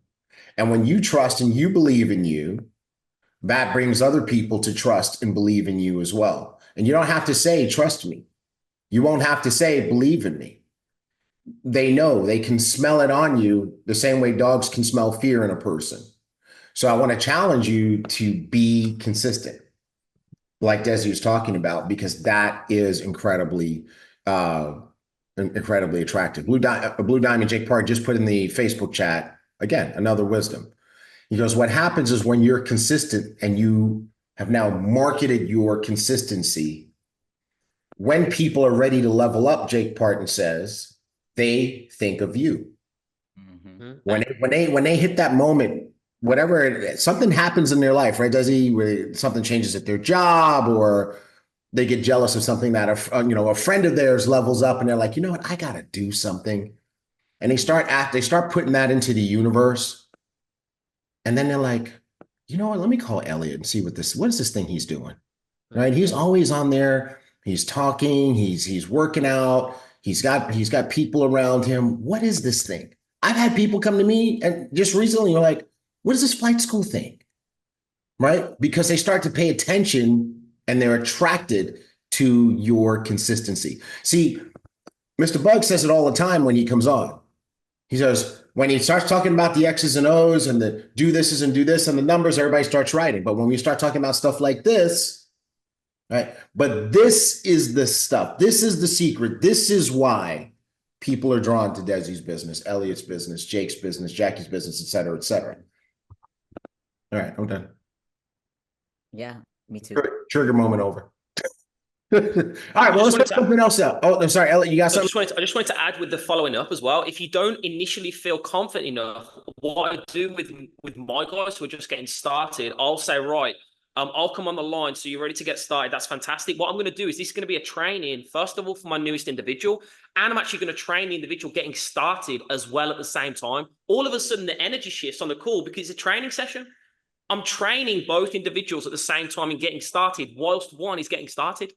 C: And when you trust and you believe in you, that brings other people to trust and believe in you as well. And you don't have to say, trust me. You won't have to say, believe in me. They know, they can smell it on you the same way dogs can smell fear in a person. So I want to challenge you to be consistent, like Desi was talking about, because that is incredibly attractive. Blue Diamond Jake Park just put in the Facebook chat, again, another wisdom. He goes, what happens is when you're consistent and you have now marketed your consistency, when people are ready to level up, Jake Parton says, they think of you. When they hit that moment, whatever, something happens in their life, right? Something changes at their job, or they get jealous of something that a friend of theirs levels up, and they're like, you know what, I gotta do something, and they start putting that into the universe, and then they're like, you know what, let me call Elliot and see what is this thing he's doing, right? He's always on there, he's talking, he's working out, he's got people around him. What is this thing? I've had people come to me and just recently were like, what is this flight school thing? Right? Because they start to pay attention and they're attracted to your consistency. See, Mr. Bug says it all the time when he comes on. He says, when he starts talking about the X's and O's and the do this and do this and the numbers, everybody starts writing. But when we start talking about stuff like this, right? But this is the stuff. This is the secret. This is why people are drawn to Desi's business, Elliot's business, Jake's business, Jackie's business, et cetera, et cetera. All right, I'm done.
F: Yeah, me too.
C: Trigger moment over. All right, well, let's put something else up. Oh, I'm sorry, Elliot, you got something?
E: I just wanted to add with the following up as well. If you don't initially feel confident enough, what I do with my guys who are just getting started, I'll say, right, I'll come on the line, so you're ready to get started. That's fantastic. What I'm going to do is this is going to be a training, first of all, for my newest individual, and I'm actually going to train the individual getting started as well at the same time. All of a sudden, the energy shifts on the call because it's a training session. I'm training both individuals at the same time and getting started whilst one is getting started.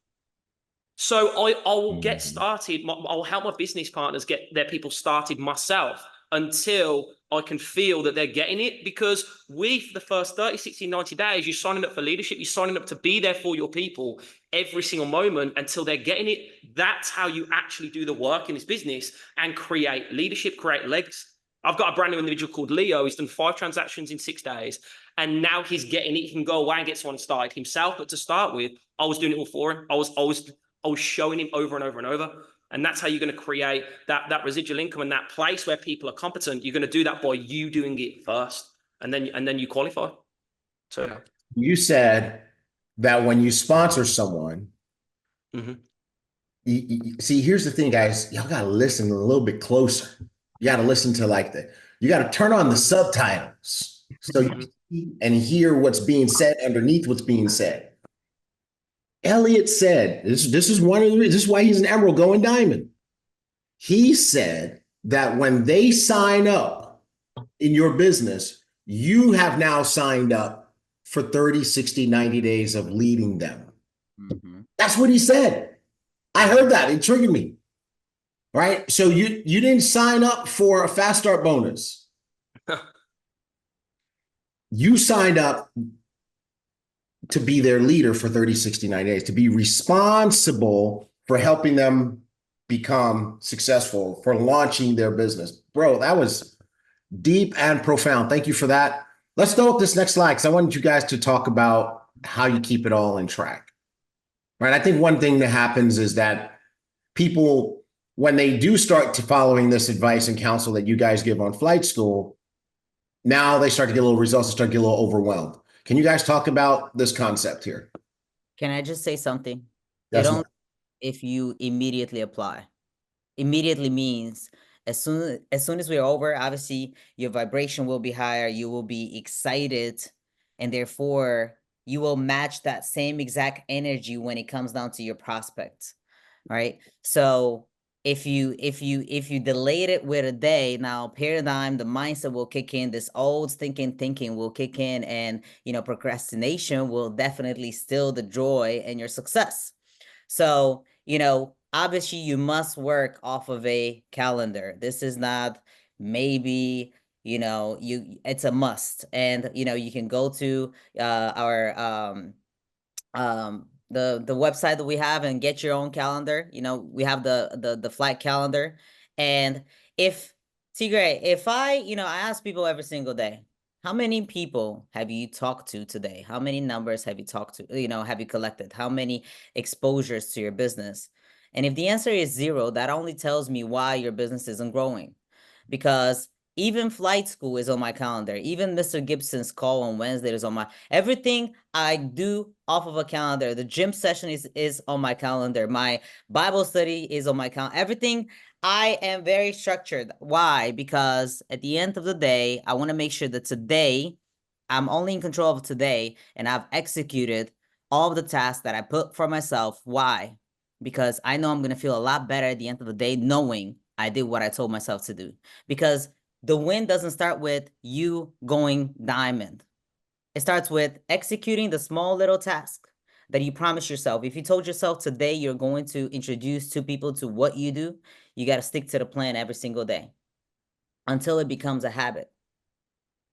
E: So I will get started. I'll help my business partners get their people started myself until I can feel that they're getting it. Because for the first 30, 60, 90 days, you're signing up for leadership. You're signing up to be there for your people every single moment until they're getting it. That's how you actually do the work in this business and create leadership, create legs. I've got a brand new individual called Leo. He's done 5 transactions in 6 days. And now he's getting it. He can go away and get someone started himself. But to start with, I was doing it all for him. I was showing him over and over and over. And that's how you're going to create that residual income and that place where people are competent. You're going to do that by you doing it first, and then you qualify. So
C: you said that when you sponsor someone, see, here's the thing, guys. Y'all got to listen a little bit closer. You got to listen to you got to turn on the subtitles so you see and hear what's being said underneath what's being said. Elliot said, this is one of the reasons, this is why he's an emerald going diamond. He said that when they sign up in your business, you have now signed up for 30, 60, 90 days of leading them. That's what he said. I heard that. It triggered me. Right? So you didn't sign up for a fast start bonus. You signed up to be their leader for 30, 60, 90 days, to be responsible for helping them become successful, for launching their business. Bro, that was deep and profound. Thank you for that. Let's go with this next slide, because I wanted you guys to talk about how you keep it all in track. Right? I think one thing that happens is that people, when they do start to following this advice and counsel that you guys give on Flight School, now they start to get a little results, they start to get a little overwhelmed. Can you guys talk about this concept here?
F: Can I just say something?
C: Yes,
F: It only if you immediately apply. Immediately means as soon as we're over, obviously your vibration will be higher, you will be excited, and therefore you will match that same exact energy when it comes down to your prospects, right? So if you delayed it with a day, now paradigm, the mindset will kick in, this old thinking will kick in, and procrastination will definitely steal the joy and your success. So, obviously you must work off of a calendar. This is not maybe, it's a must. And you can go to our the website that we have and get your own calendar. We have the flight calendar. And if Tigray, if I ask people every single day, how many people have you talked to today? How many numbers have you talked to, have you collected? How many exposures to your business? And if the answer is 0, that only tells me why your business isn't growing. Because even flight school is on my calendar. Even Mr. Gibson's call on Wednesday is on my, everything I do off of a calendar. The gym session is on my calendar. My Bible study is on my calendar. Everything, I am very structured. Why? Because at the end of the day, I want to make sure that today, I'm only in control of today, and I've executed all of the tasks that I put for myself. Why? Because I know I'm going to feel a lot better at the end of the day knowing I did what I told myself to do. Because the win doesn't start with you going diamond. It starts with executing the small little task that you promised yourself. If you told yourself today you're going to introduce 2 people to what you do, you got to stick to the plan every single day until it becomes a habit,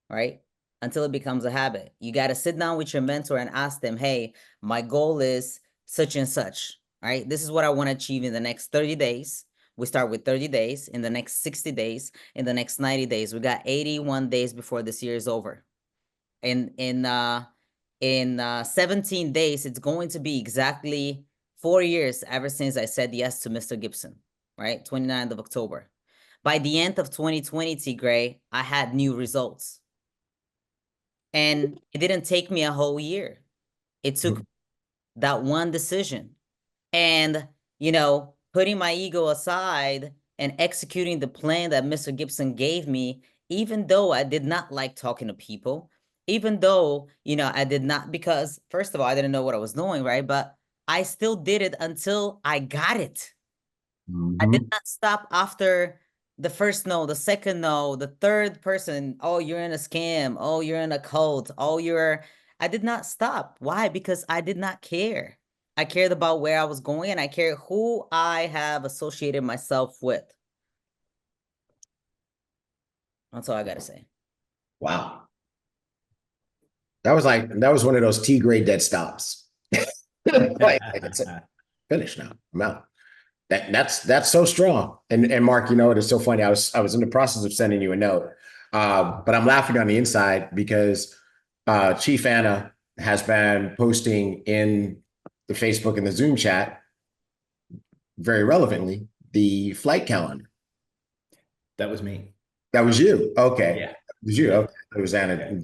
F: right? Until it becomes a habit. You got to sit down with your mentor and ask them, hey, my goal is such and such, right? This is what I want to achieve in the next 30 days. We start with 30 days, in the next 60 days, in the next 90 days. We got 81 days before this year is over. In 17 days, it's going to be exactly 4 years ever since I said yes to Mr. Gibson, right? 29th of October. By the end of 2020, Tigray, I had new results. And it didn't take me a whole year. It took that one decision. And, putting my ego aside and executing the plan that Mr. Gibson gave me, even though I did not like talking to people, even though, I did not, because first of all, I didn't know what I was doing, right? But I still did it until I got it. I did not stop after the first no, the second no, the third person, oh, you're in a scam, oh, you're in a cult, oh, I did not stop. Why? Because I did not care. I cared about where I was going, and I cared who I have associated myself with. That's all I got to say.
C: Wow. That was one of those T-grade dead stops. Like, it's finished now. I'm out. That's so strong. And Mark, it is so funny. I was in the process of sending you a note, but I'm laughing on the inside because Chief Anna has been posting in the Facebook and the Zoom chat very relevantly the flight calendar.
D: That was me.
C: That was you. Okay.
D: Yeah.
C: It was you. Okay. It was Anna. Yeah.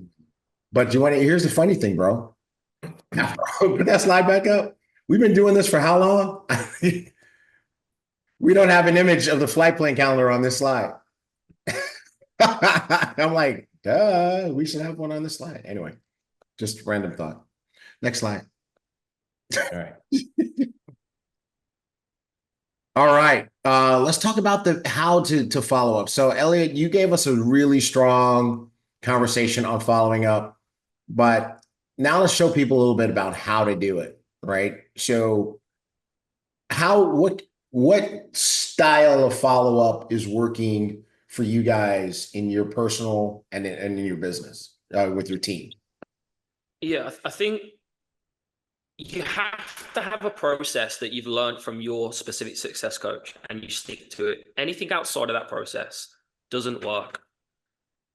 C: But here's the funny thing, bro. Put that slide back up. We've been doing this for how long? We don't have an image of the flight plan calendar on this slide. I'm like, duh, we should have one on this slide. Anyway, just random thought. Next slide.
D: All right.
C: All right. Let's talk about how to follow up. So Elliot, you gave us a really strong conversation on following up, but now let's show people a little bit about how to do it, right? So what style of follow-up is working for you guys in your personal and in your business with your team?
E: Yeah, I think you have to have a process that you've learned from your specific success coach and you stick to it. Anything outside of that process doesn't work.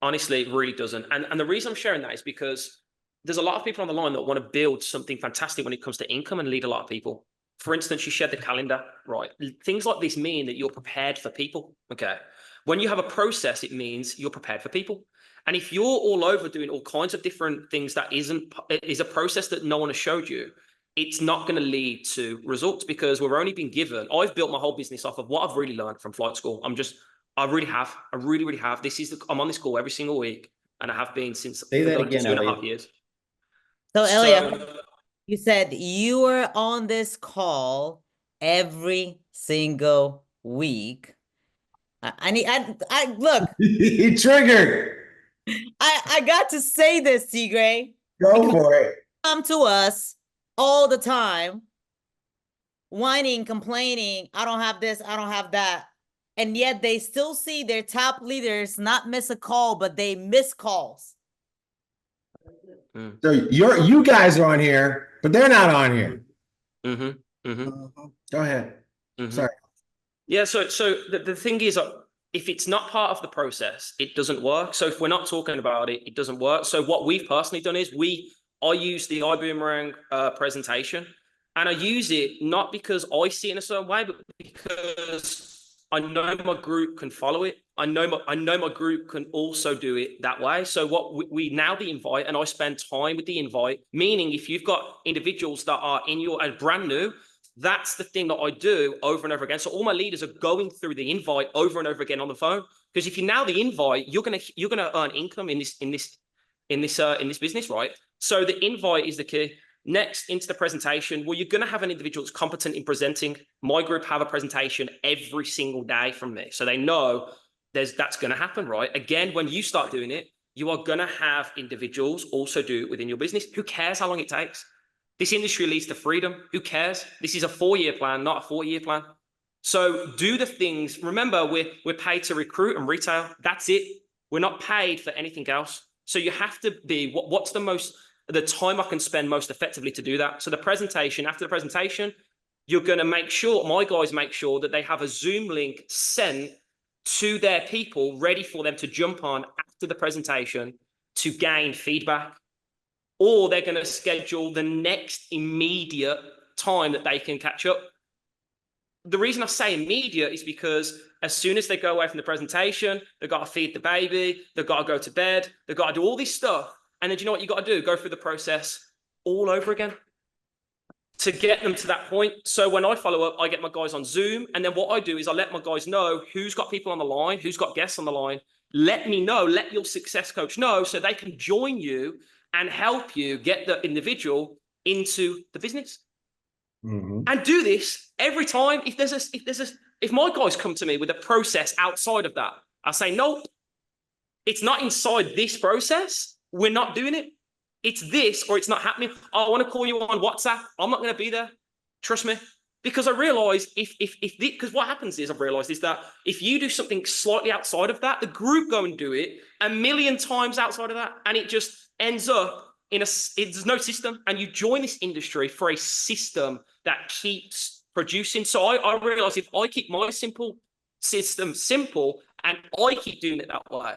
E: Honestly, it really doesn't. And the reason I'm sharing that is because there's a lot of people on the line that want to build something fantastic when it comes to income and lead a lot of people. For instance, you shared the calendar, right? Things like this mean that you're prepared for people, okay? When you have a process, it means you're prepared for people. And if you're all over doing all kinds of different things that is a process that no one has showed you, it's not going to lead to results because we're only being given. I've built my whole business off of what I've really learned from flight school. I really have. I'm on this call every single week, and I have been since
D: Say that again,
E: 2.5 years.
F: So Elliot, you said you were on this call every single week. I look,
C: He triggered.
F: I got to say this, Tigray.
C: Go for it.
F: Come to us all the time, whining, complaining, I don't have this, I don't have that. And yet they still see their top leaders not miss a call, but they miss calls.
C: So you guys are on here, but they're not on here. Go ahead. Sorry.
E: Yeah, so the thing is, if it's not part of the process, it doesn't work. So if we're not talking about it, it doesn't work. So what we've personally done is I use the Ibüümerang presentation, and I use it not because I see it in a certain way, but because I know my group can follow it. I know my group can also do it that way. So what we now the invite, and I spend time with the invite, meaning if you've got individuals that are in your brand new, that's the thing that I do over and over again. So all my leaders are going through the invite over and over again on the phone. Because if you now the invite, you're gonna earn income in this business, right? So the invite is the key. Next, into the presentation. Well, you're gonna have an individual that's competent in presenting. My group have a presentation every single day from me, so they know that's gonna happen, right? Again, when you start doing it, you are gonna have individuals also do it within your business. Who cares how long it takes? This industry leads to freedom. Who cares? This is a 4-year plan, not a 4-year plan. So do the things. Remember, we're paid to recruit and retail. That's it. We're not paid for anything else. So you have to be, what's the time I can spend most effectively to do that? So the presentation, after the presentation, you're going to make sure, my guys make sure that they have a Zoom link sent to their people ready for them to jump on after the presentation to gain feedback. Or they're going to schedule the next immediate time that they can catch up. The reason I say immediate is because as soon as they go away from the presentation, they've got to feed the baby, they've got to go to bed, they've got to do all this stuff. And then do you know what you got to do? Go through the process all over again to get them to that point. So when I follow up, I get my guys on Zoom. And then what I do is I let my guys know who's got people on the line, who's got guests on the line. Let me know, let your success coach know so they can join you and help you get the individual into the business. And do this every time. If my guys come to me with a process outside of that, I say, nope, it's not inside this process. We're not doing it. It's this or it's not happening. I want to call you on WhatsApp. I'm not going to be there. Trust me. Because I realize because what happens is I've realized is that if you do something slightly outside of that, the group go and do it 1,000,000 times outside of that, and it just ends up there's no system. And you join this industry for a system that keeps producing. So I realize if I keep my system simple and I keep doing it that way,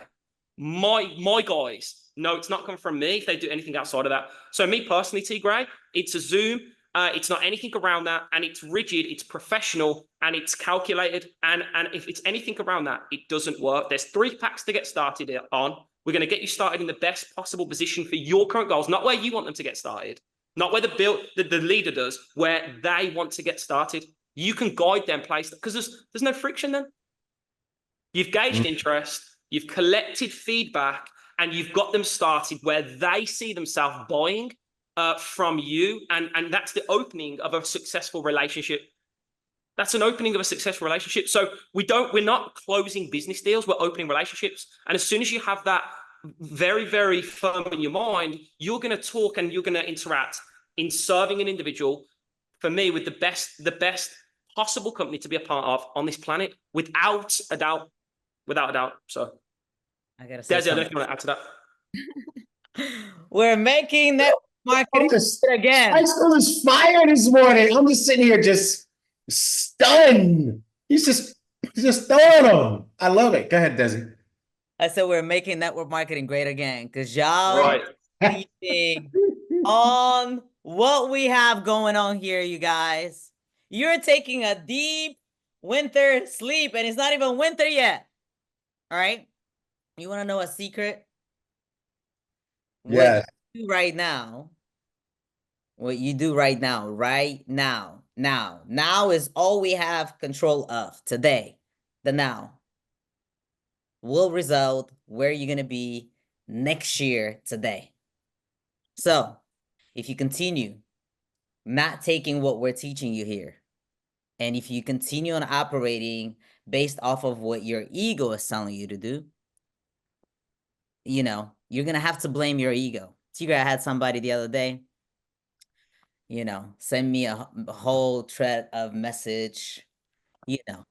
E: my guys know it's not coming from me if they do anything outside of that. So me personally, T Gray, it's a Zoom. It's not anything around that, and it's rigid, it's professional, and it's calculated. And if it's anything around that, it doesn't work. There's 3 packs to get started on. We're going to get you started in the best possible position for your current goals, not where you want them to get started, not where the leader does, where they want to get started. You can guide them place because there's no friction then. You've gauged interest, you've collected feedback, and you've got them started where they see themselves buying from you, and that's the opening of a successful relationship. That's an opening of a successful relationship. So we're not closing business deals, we're opening relationships. And as soon as you have that very, very firm in your mind, you're going to talk and you're going to interact in serving an individual, for me, with the best possible company to be a part of on this planet, without a doubt. So
F: I gotta say,
E: Desi, I don't know if you want to add to that.
F: we're making that marketing again.
C: High school is fire this morning. I'm just sitting here just stunned. He's just throwing them. I love it. Go ahead, Desi.
F: I said we're making network marketing great again because y'all
E: Right.
F: sleeping on what we have going on here, you guys. You're taking a deep winter sleep, and it's not even winter yet. All right? You want to know a secret?
C: Yeah.
F: What you do right now, now is all we have control of today. The now will result where you're going to be next year today. So if you continue not taking what we're teaching you here, And if you continue on operating based off of what your ego is telling you to do, you know, you're going to have to blame your ego. Tigre, I had somebody the other day, you know, send me a whole thread of message, you know,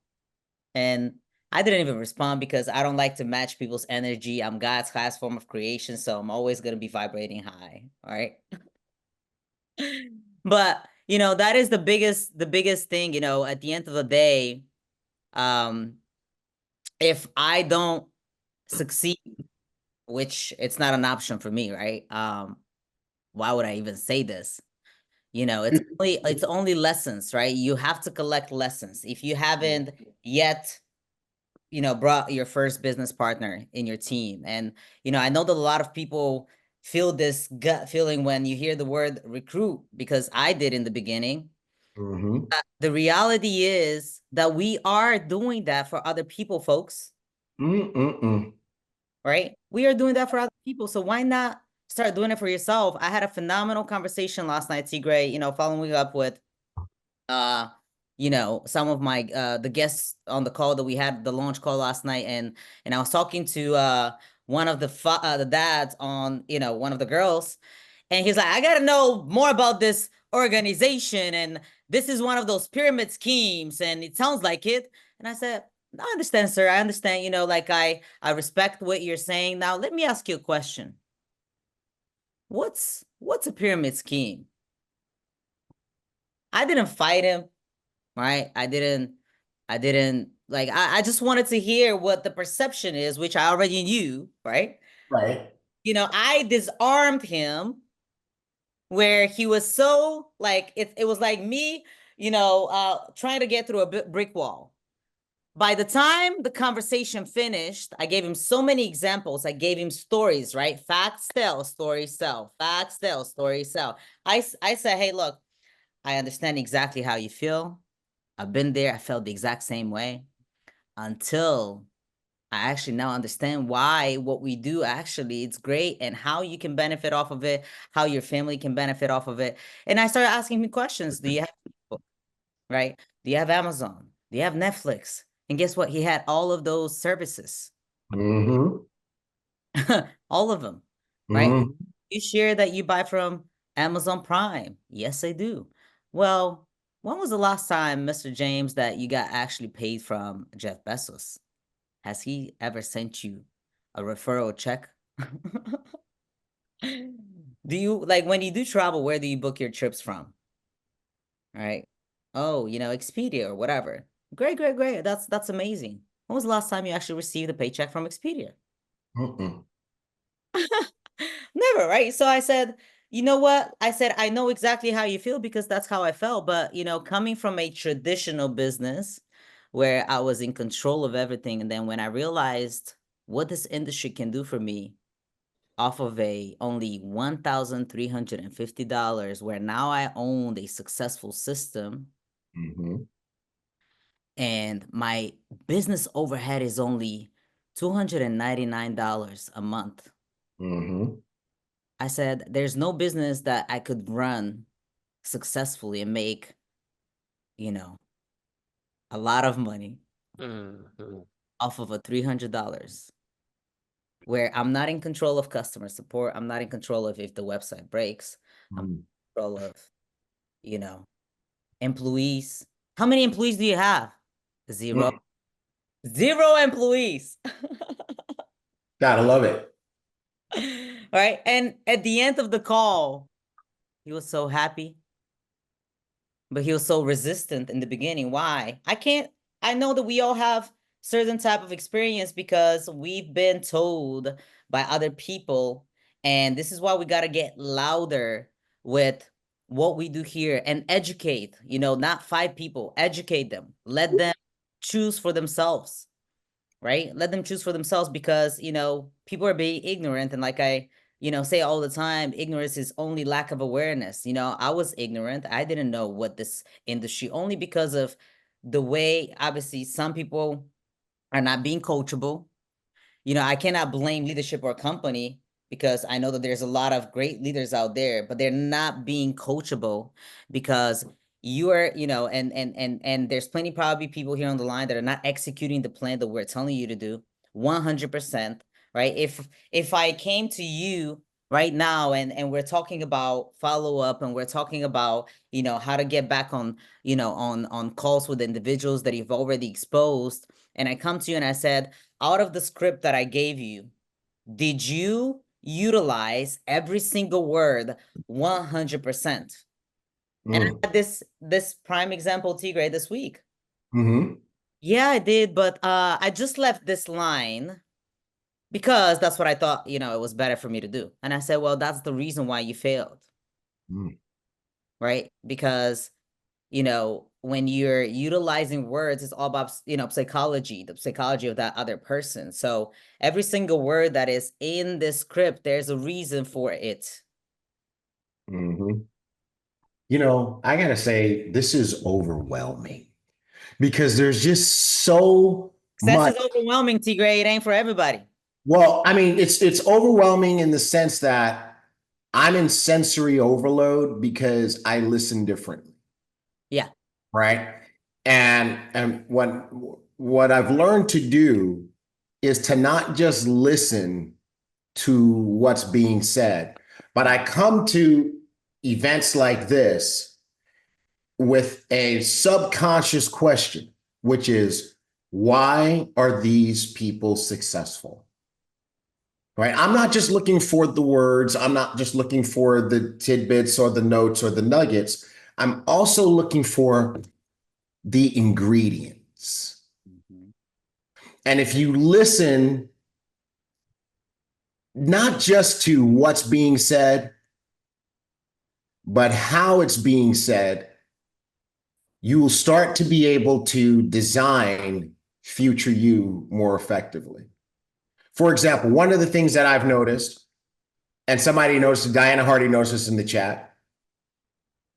F: and I didn't even respond because I don't like to match people's energy. I'm God's highest form of creation, so I'm always going to be vibrating high, all right? But, you know, that is the biggest thing, you know, at the end of the day, if I don't succeed, which it's not an option for me, right? Why would I even say this? You know, it's only lessons, right? You have to collect lessons. If you haven't yet, you know, brought your first business partner in your team, and you know, I know that a lot of people feel this gut feeling when you hear the word recruit, because I did in the beginning. The reality is that we are doing that for other people, folks. Right? We are doing that for other people. So why not start doing it for yourself? I had a phenomenal conversation last night, Tigray, you know, following up with you know, some of my the guests on the call that we had, the launch call last night, and I was talking to one of the dads on, you know, one of the girls, and he's like, I gotta know more about this organization, and this is one of those pyramid schemes, and it sounds like it. And I said, I understand, sir. I understand, you know, like I respect what you're saying. Now let me ask you a question. What's a pyramid scheme? I didn't fight him, right? I didn't like, I just wanted to hear what the perception is, which I already knew, right?
C: Right.
F: You know, I disarmed him where he was so like, it was like me, you know, trying to get through a brick wall. By the time the conversation finished, I gave him so many examples. I gave him stories, right? Facts tell, stories sell. Facts tell, stories sell. I said, hey, look, I understand exactly how you feel. I've been there. I felt the exact same way until I actually now understand why what we do actually it's great and how you can benefit off of it, how your family can benefit off of it. And I started asking me questions. Do you have Facebook, right? Do you have Amazon? Do you have Netflix? And guess what? He had all of those services. All of them, right? You share that you buy from Amazon Prime. Yes, I do. Well, when was the last time, Mr. James, that you got actually paid from Jeff Bezos? Has he ever sent you a referral check? Do you, like, when you do travel, where do you book your trips from? Right? Oh, you know, Expedia or whatever. Great, great, great. That's amazing. When was the last time you actually received a paycheck from Expedia? Never, right? So I said, you know what? I said, I know exactly how you feel because that's how I felt. But, you know, coming from a traditional business where I was in control of everything, and then when I realized what this industry can do for me off of a only $1,350, where now I owned a successful system, and my business overhead is only $299 a month. I said, there's no business that I could run successfully and make, you know, a lot of money off of a $300, where I'm not in control of customer support. I'm not in control of if the website breaks. I'm in control of, you know, employees. How many employees do you have? Zero. Zero employees.
C: Gotta love it.
F: Right. And at the end of the call, he was so happy, but he was so resistant in the beginning. Why? I know that we all have certain type of experience because we've been told by other people, and this is why we got to get louder with what we do here and educate, you know, not fight people, educate them, let them choose for themselves, right? Let them choose for themselves, because, you know, people are being ignorant. And like I, you know, say all the time, ignorance is only lack of awareness. You know, I was ignorant. I didn't know what this industry, only because of the way, obviously, some people are not being coachable. You know, I cannot blame leadership or company, because I know that there's a lot of great leaders out there, but they're not being coachable, because you are, and there's plenty probably people here on the line that are not executing the plan that we're telling you to do 100%, right? If I came to you right now and we're talking about follow-up and we're talking about, how to get back on, on calls with individuals that you've already exposed, and I come to you and I said, out of the script that I gave you, did you utilize every single word 100%? And I had this prime example, Tigray, this week.
C: Mm-hmm.
F: Yeah, I did, but I just left this line because that's what I thought, it was better for me to do. And I said, well, that's the reason why you failed. Right? Because, when you're utilizing words, it's all about, psychology, the psychology of that other person. So every single word that is in this script, there's a reason for it.
C: Mm-hmm. I gotta say, this is overwhelming because there's just so much.
F: Success is overwhelming, Tigray. It ain't for everybody.
C: Well, I mean, it's overwhelming in the sense that I'm in sensory overload because I listen differently.
F: Yeah.
C: Right. And what I've learned to do is to not just listen to what's being said, but I come to events like this with a subconscious question, which is, why are these people successful? Right? I'm not just looking for the words. I'm not just looking for the tidbits or the notes or the nuggets. I'm also looking for the ingredients. And if you listen not just to what's being said, but how it's being said, you will start to be able to design future you more effectively. For example, one of the things that I've noticed, and somebody noticed, Diana Hardy noticed this in the chat,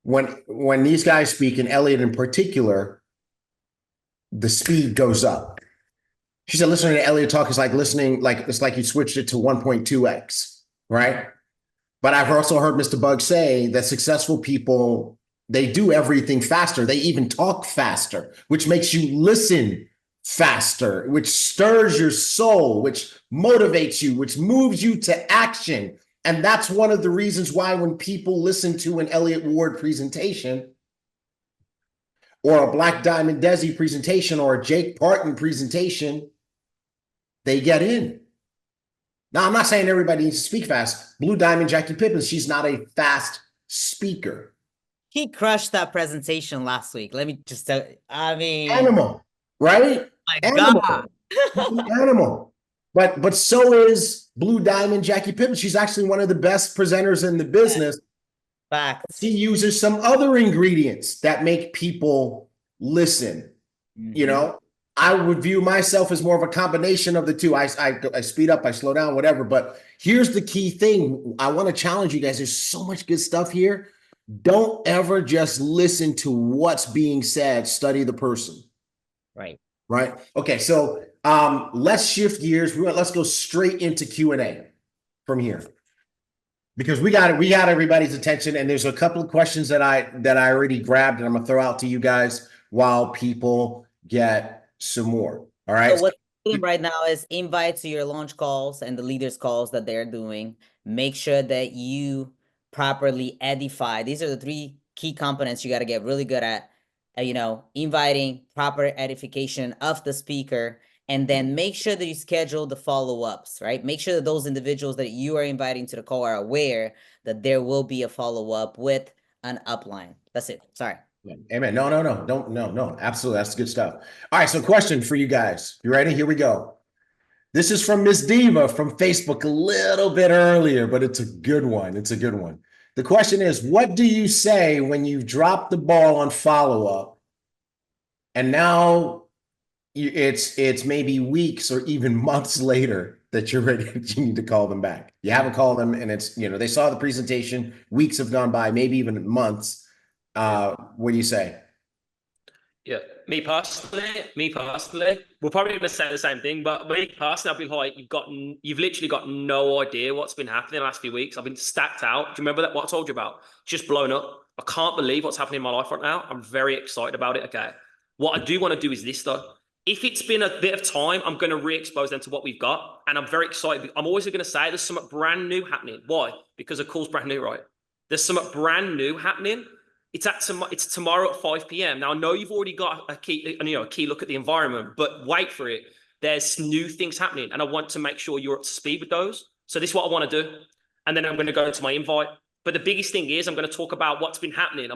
C: when these guys speak, and Elliot in particular, the speed goes up. She said, listening to Elliot talk is like listening, like it's like you switched it to 1.2x, right? But I've also heard Mr. Bug say that successful people, they do everything faster. They even talk faster, which makes you listen faster, which stirs your soul, which motivates you, which moves you to action. And that's one of the reasons why when people listen to an Elliott Ward presentation or a Black Diamond Desi presentation or a Jake Parton presentation, they get in. Now, I'm not saying everybody needs to speak fast. Blue Diamond, Jackie Pippin, she's not a fast speaker.
F: He crushed that presentation last week. Let me just tell you, I mean,
C: Animal, right?
F: my
C: Animal.
F: God.
C: Animal. But so is Blue Diamond, Jackie Pippin. She's actually one of the best presenters in the business.
F: Facts.
C: She uses some other ingredients that make people listen. You know, I would view myself as more of a combination of the two. I speed up, I slow down, whatever. But here's the key thing. I want to challenge you guys. There's so much good stuff here. Don't ever just listen to what's being said. Study the person.
F: Right.
C: Right. Okay. So let's shift gears. Let's go straight into Q&A from here, because we got everybody's attention, and there's a couple of questions that I already grabbed, and I'm gonna throw out to you guys while people get some more. All right.
F: So what's doing right now is invite to your launch calls and the leaders calls that they're doing. Make sure that you properly edify. These are the three key components you got to get really good at. Inviting, proper edification of the speaker, and then make sure that you schedule the follow-ups, right? Make sure that those individuals that you are inviting to the call are aware that there will be a follow-up with an upline. That's it. Sorry.
C: Amen. No. Absolutely. That's good stuff. All right. So question for you guys. You ready? Here we go. This is from Miss Diva from Facebook a little bit earlier, but it's a good one. It's a good one. The question is, what do you say when you've dropped the ball on follow-up and now it's maybe weeks or even months later that you're ready, you need to call them back? You haven't called them, and it's, they saw the presentation, weeks have gone by, maybe even months. What do you say?
E: Yeah, me personally, we're probably going to say the same thing, but me personally, I'll be like, you've literally got no idea what's been happening the last few weeks. I've been stacked out. Do you remember that? What I told you about? Just blown up. I can't believe what's happening in my life right now. I'm very excited about it. Okay. What I do want to do is this though. If it's been a bit of time, I'm going to re-expose them to what we've got. And I'm very excited. I'm always going to say there's something brand new happening. Why? Because of course, brand new, right? There's something brand new happening. It's tomorrow at 5 p.m. Now I know you've already got a key look at the environment, but wait for it. There's new things happening, and I want to make sure you're up to speed with those. So this is what I want to do, and then I'm going to go into my invite. But the biggest thing is I'm going to talk about what's been happening.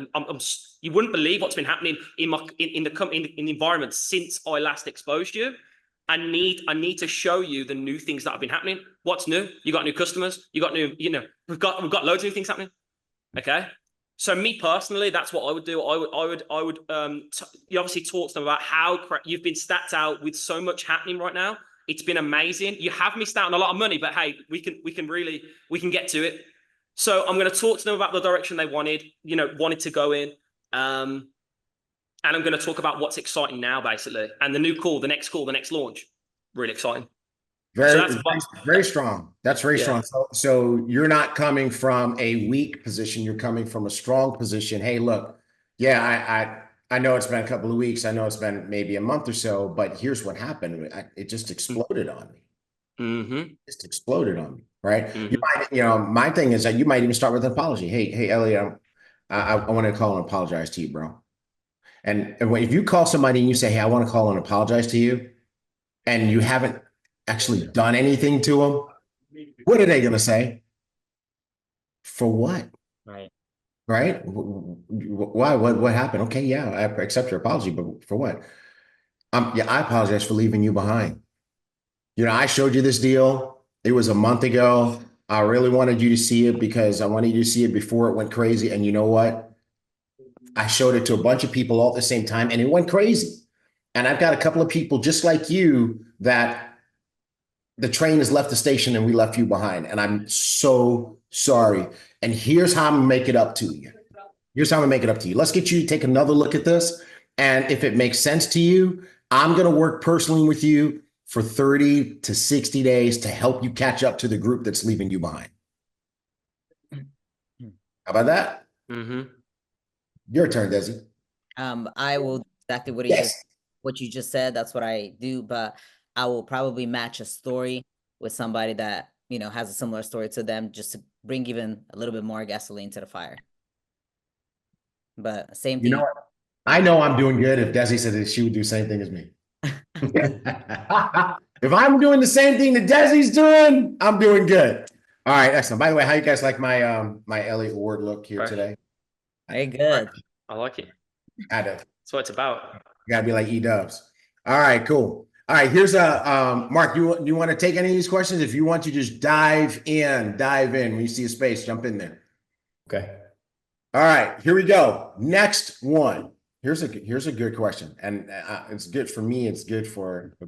E: You wouldn't believe what's been happening in the environment since I last exposed you. I need to show you the new things that have been happening. What's new? You got new customers. You got new. We've got loads of new things happening. Okay. So me personally, that's what I would do. You obviously talk to them about how you've been stacked out with so much happening right now. It's been amazing. You have missed out on a lot of money, but hey, we can get to it. So I'm going to talk to them about the direction they wanted to go in. And I'm going to talk about what's exciting now, basically. And the next launch, really exciting.
C: Very strong. That's very strong. So you're not coming from a weak position. You're coming from a strong position. Hey, look, I know it's been a couple of weeks. I know it's been maybe a month or so, but here's what happened. It just exploded on me.
E: Mm-hmm.
C: Just exploded on me, right?
E: Mm-hmm.
C: My thing is that you might even start with an apology. Hey, Elliot, I want to call and apologize to you, bro. And if you call somebody and you say, hey, I want to call and apologize to you, and you haven't actually done anything to them, what are they going to say? For what? Right? Why? What happened? Okay, yeah, I accept your apology, but for what? I apologize for leaving you behind. I showed you this deal. It was a month ago. I really wanted you to see it because I wanted you to see it before it went crazy. And you know what? I showed it to a bunch of people all at the same time, and it went crazy. And I've got a couple of people just like you that the train has left the station and we left you behind. And I'm so sorry. And here's how I'm gonna make it up to you. Let's get you to take another look at this. And if it makes sense to you, I'm going to work personally with you for 30 to 60 days to help you catch up to the group that's leaving you behind. How about that?
E: Mm-hmm.
C: Your turn, Desi.
F: I will do exactly what you just said. That's what I do, but I will probably match a story with somebody that, has a similar story to them just to bring even a little bit more gasoline to the fire. But same thing.
C: You know what? I know I'm doing good if Desi said that she would do the same thing as me. If I'm doing the same thing that Desi's doing, I'm doing good. All right, excellent. By the way, how you guys like my my Elliott Award look here today?
F: Very good.
E: I like it.
C: That's
E: what it's about.
C: You gotta be like E-Dubs. All right, cool. All right, here's a Mark. You want to take any of these questions? If you want to, just dive in. When you see a space, jump in there.
D: Okay.
C: All right, here we go. Next one. Here's a good question, and it's good for me. It's good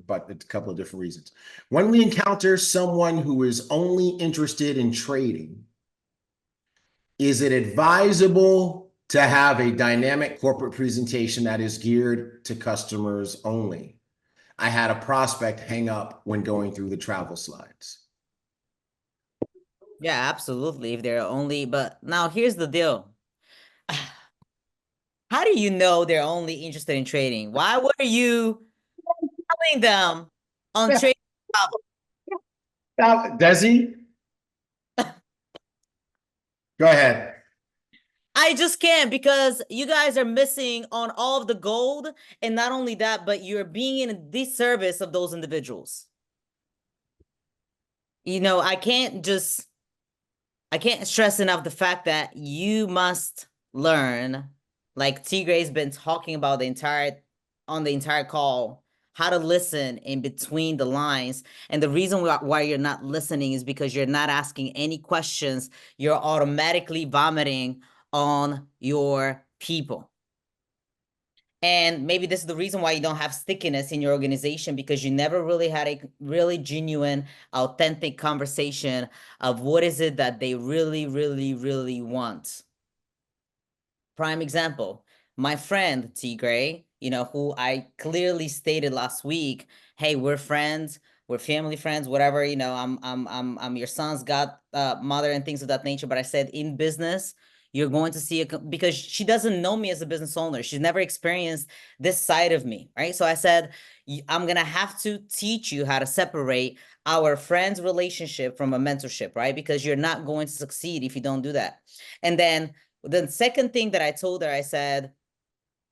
C: but it's a couple of different reasons. When we encounter someone who is only interested in trading, is it advisable to have a dynamic corporate presentation that is geared to customers only? I had a prospect hang up when going through the travel slides.
F: Yeah, absolutely. If they're only, but now here's the deal. How do you know they're only interested in trading? Why were you telling them on trading?
C: Desi? Go ahead.
F: I just can't, because you guys are missing on all of the gold. And not only that, but you're being in a disservice of those individuals. I can't stress enough the fact that you must learn, like T. Gray's been talking about on the entire call, how to listen in between the lines. And the reason why you're not listening is because you're not asking any questions. You're automatically vomiting on your people. And maybe this is the reason why you don't have stickiness in your organization, because you never really had a really genuine, authentic conversation of what is it that they really, really, really want. Prime example, my friend T. Gray, who I clearly stated last week, hey, we're friends, we're family friends, whatever, I'm your son's godmother and things of that nature. But I said, in business, You're going to see it because she doesn't know me as a business owner. She's never experienced this side of me, right? So I said, I'm going to have to teach you how to separate our friends' relationship from a mentorship, right? Because you're not going to succeed if you don't do that. And then the second thing that I told her, I said,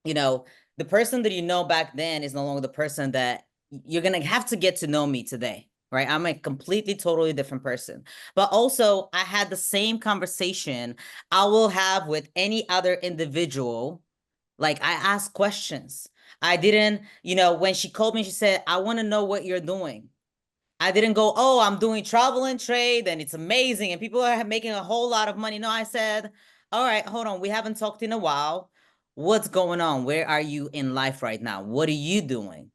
F: you know, the person that you know back then is no longer the person that you're going to have to get to know me today, right? I'm a completely, totally different person. But also, I had the same conversation I will have with any other individual. Like, I asked questions. I didn't, when she called me, she said, I want to know what you're doing. I didn't go, oh, I'm doing travel and trade and it's amazing and people are making a whole lot of money. No, I said, all right, hold on. We haven't talked in a while. What's going on? Where are you in life right now? What are you doing?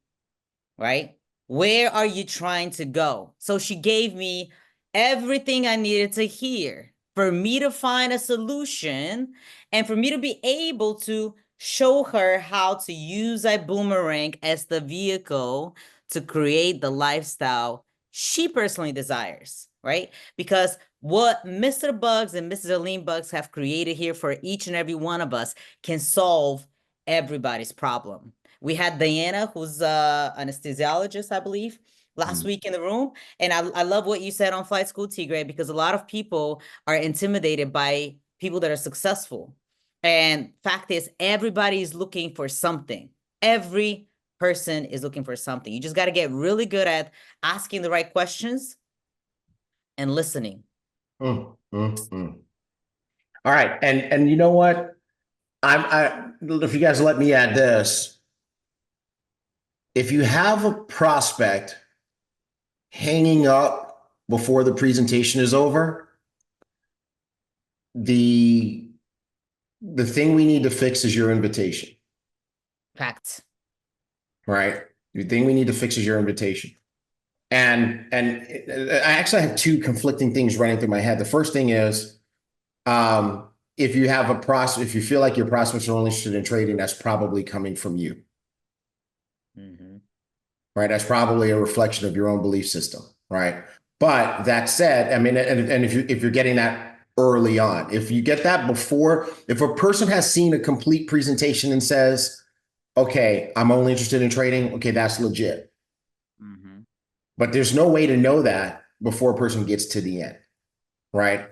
F: Right? Where are you trying to go? So she gave me everything I needed to hear for me to find a solution and for me to be able to show her how to use Ibüümerang as the vehicle to create the lifestyle she personally desires, right? Because what Mr. Bugs and Mrs. Aline Bugs have created here for each and every one of us can solve everybody's problem. We had Diana, who's an anesthesiologist, I believe, last week in the room. And I love what you said on Flight School, Tigre, because a lot of people are intimidated by people that are successful. And fact is, everybody is looking for something. Every person is looking for something. You just got to get really good at asking the right questions and listening.
C: All right. And you know what? If you guys let me add this, if you have a prospect hanging up before the presentation is over, the thing we need to fix is your invitation.
F: Fact.
C: Right? The thing we need to fix is your invitation. And I actually have two conflicting things running through my head. The first thing is, if you have if you feel like your prospects are only interested in trading, that's probably coming from you. Right? That's probably a reflection of your own belief system, right? But that said, I mean, and if you're getting that early on, if you get that before, if a person has seen a complete presentation and says, okay, I'm only interested in trading, okay, that's legit. But there's no way to know that before a person gets to the end, right?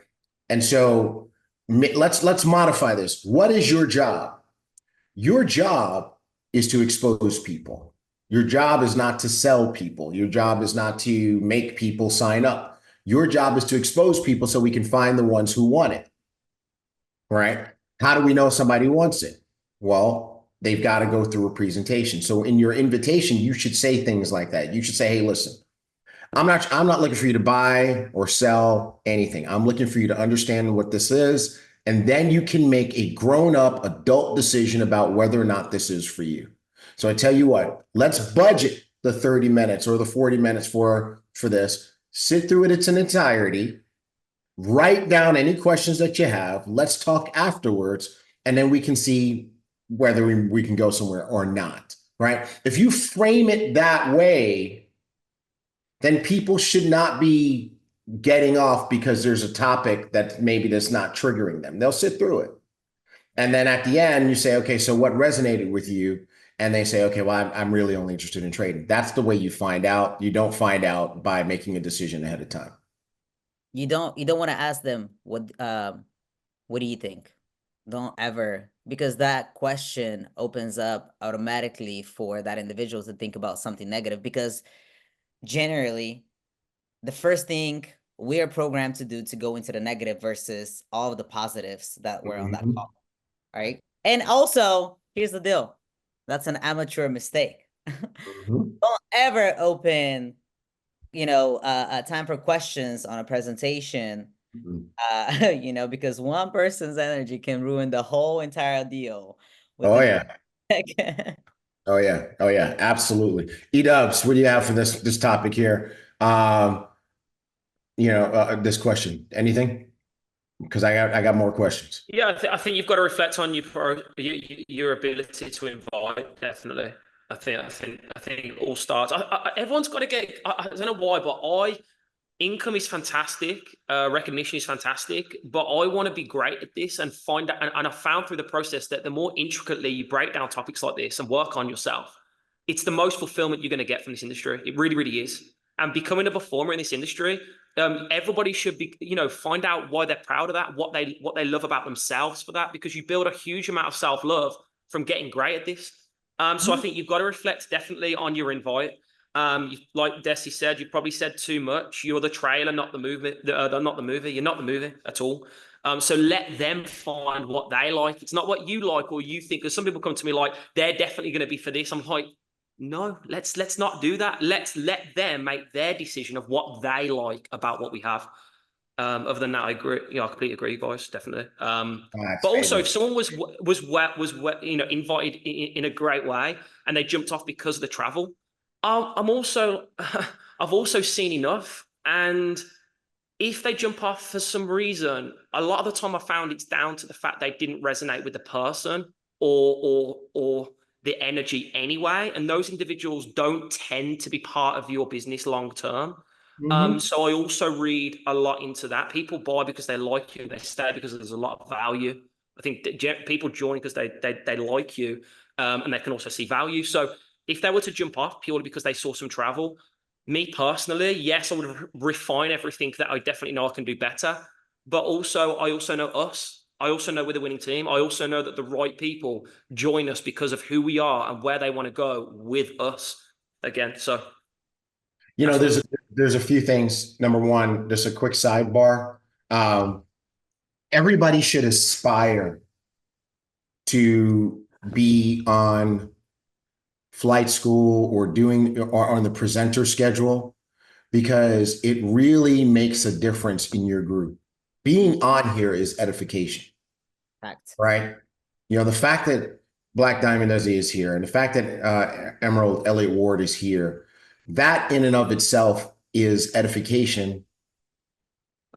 C: And so let's modify this. What is your job? Your job is to expose people. Your job is not to sell people. Your job is not to make people sign up. Your job is to expose people so we can find the ones who want it, right? How do we know somebody wants it? Well, they've got to go through a presentation. So in your invitation, you should say things like that. You should say, hey, listen, I'm not looking for you to buy or sell anything. I'm looking for you to understand what this is. And then you can make a grown-up adult decision about whether or not this is for you. So I tell you what, let's budget the 30 minutes or the 40 minutes for this. Sit through it in its entirety. Write down any questions that you have. Let's talk afterwards. And then we can see whether we can go somewhere or not, right? If you frame it that way, then people should not be getting off because there's a topic that maybe that's not triggering them. They'll sit through it. And then at the end, you say, okay, so what resonated with you? And they say, okay, well, I'm really only interested in trading. That's the way you find out. You don't find out by making a decision ahead of time.
F: You don't want to ask them what do you think? Don't ever, because that question opens up automatically for that individual to think about something negative, because generally the first thing we are programmed to do to go into the negative versus all of the positives that were on that call, right? And also, here's the deal. That's an amateur mistake. Don't ever open, a time for questions on a presentation, because one person's energy can ruin the whole entire deal.
C: Oh, yeah. Oh, yeah. Oh, yeah. Absolutely. E-dubs, what do you have for this topic here? This question, anything? Because I got more questions.
E: Yeah, I think you've got to reflect on your ability to invite. Definitely, I think it all starts. Everyone's got to get. I don't know why, but income is fantastic, recognition is fantastic, but I want to be great at this and find out. And I found through the process that the more intricately you break down topics like this and work on yourself, it's the most fulfillment you're going to get from this industry. It really, really is. And becoming a performer in this industry, everybody should be, find out why they're proud of that, what they love about themselves for that, because you build a huge amount of self-love from getting great at this. So I think you've got to reflect definitely on your invite. Like Desi said, you probably said too much. You're the trailer, not the movie. Not the movie. You're not the movie at all. So let them find what they like. It's not what you like or you think. Because some people come to me like they're definitely going to be for this. I'm like, no, let's not do that. Let's let them make their decision of what they like about what we have. Other than that, I agree. I completely agree, guys. Definitely. But also, if someone was invited in a great way and they jumped off because of the travel. I'm also, I've also seen enough. And if they jump off for some reason, a lot of the time I found it's down to the fact they didn't resonate with the person or the energy anyway. And those individuals don't tend to be part of your business long term. So I also read a lot into that. People buy because they like you. They stay because there's a lot of value. I think that people join because they like you, and they can also see value. So if they were to jump off purely because they saw some travel, me personally, yes, I would refine everything that I definitely know I can do better. But also, I also know us. I also know we're the winning team. I also know that the right people join us because of who we are and where they want to go with us again. So,
C: there's a few things. Number one, just a quick sidebar. Everybody should aspire to be on flight school or on the presenter schedule, because it really makes a difference in your group. Being on here is edification.
F: Fact.
C: Right? The fact that Black Diamond Desi is here and the fact that Emerald Elliott Ward is here, that in and of itself is edification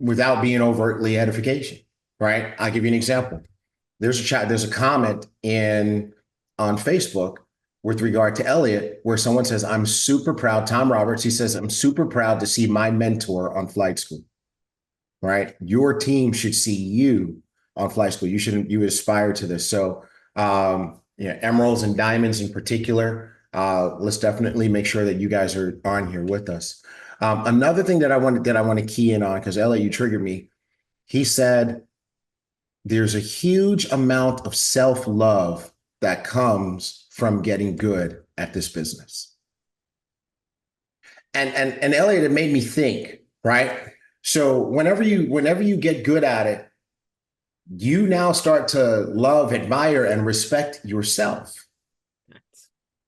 C: without being overtly edification, right? I'll give you an example. There's a comment on Facebook with regard to Elliot, where someone says, I'm super proud, Tom Roberts, he says, I'm super proud to see my mentor on flight school, right? Your team should see you on flight school. You aspire to this. So, emeralds and diamonds in particular, let's definitely make sure that you guys are on here with us. Another thing that I want to key in on, because Elliot, you triggered me. He said, there's a huge amount of self-love that comes from getting good at this business. And Elliot, it made me think, right? So whenever you get good at it, you now start to love, admire, and respect yourself,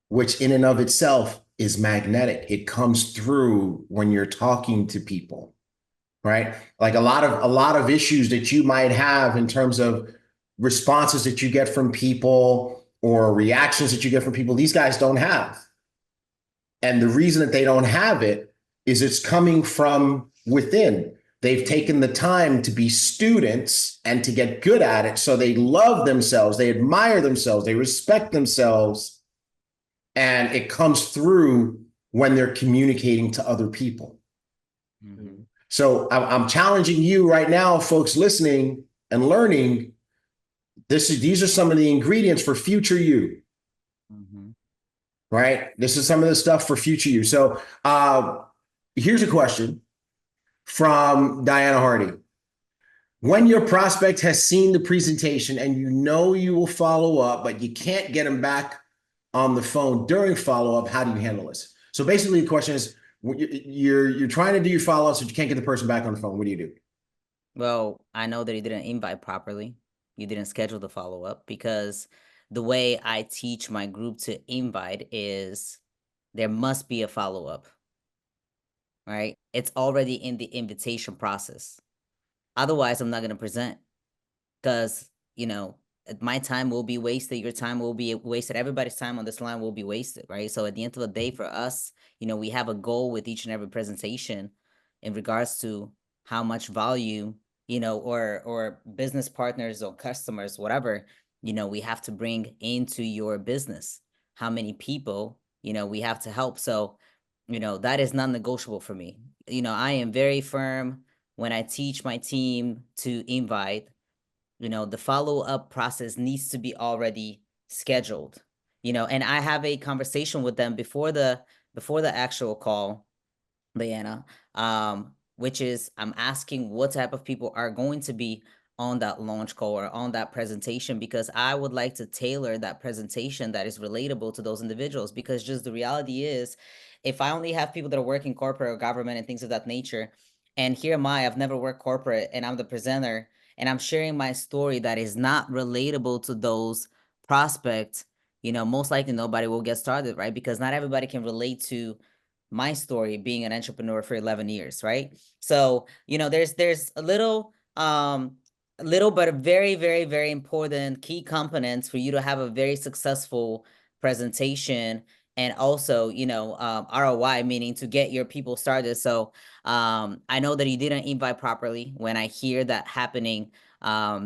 C: which in and of itself is magnetic. It comes through when you're talking to people, right? Like a lot of issues that you might have in terms of responses that you get from people or reactions that you get from people, these guys don't have. And the reason that they don't have it is it's coming from within. They've taken the time to be students and to get good at it. So they love themselves, they admire themselves, they respect themselves. And it comes through when they're communicating to other people. Mm-hmm. So I'm challenging you right now, folks listening and learning. These are some of the ingredients for future you. Mm-hmm. Right? This is some of the stuff for future you. So here's a question from Diana Hardy. When your prospect has seen the presentation and you will follow up, but you can't get them back on the phone during follow-up, how do you handle this? So basically the question is, you're trying to do your follow-ups, but you can't get the person back on the phone. What do you do?
F: Well, I know that you didn't invite properly. You didn't schedule the follow-up, because the way I teach my group to invite is there must be a follow-up, right? It's already in the invitation process. Otherwise, I'm not going to present, because, my time will be wasted. Your time will be wasted. Everybody's time on this line will be wasted, right? So at the end of the day, for us, we have a goal with each and every presentation in regards to how much value, or business partners or customers, whatever, we have to bring into your business, how many people, we have to help. So that is non-negotiable for me. I am very firm when I teach my team to invite, the follow-up process needs to be already scheduled, and I have a conversation with them before the actual call, Diana, which is I'm asking what type of people are going to be on that launch call or on that presentation, because I would like to tailor that presentation that is relatable to those individuals. Because just the reality is, if I only have people that are working corporate or government and things of that nature, and here am I've never worked corporate and I'm the presenter and I'm sharing my story that is not relatable to those prospects, most likely nobody will get started, right? Because not everybody can relate to my story being an entrepreneur for 11 years, right? So, there's a little but a very, very, very important key components for you to have a very successful presentation, and also, ROI, meaning to get your people started. So I know that you didn't invite properly when I hear that happening,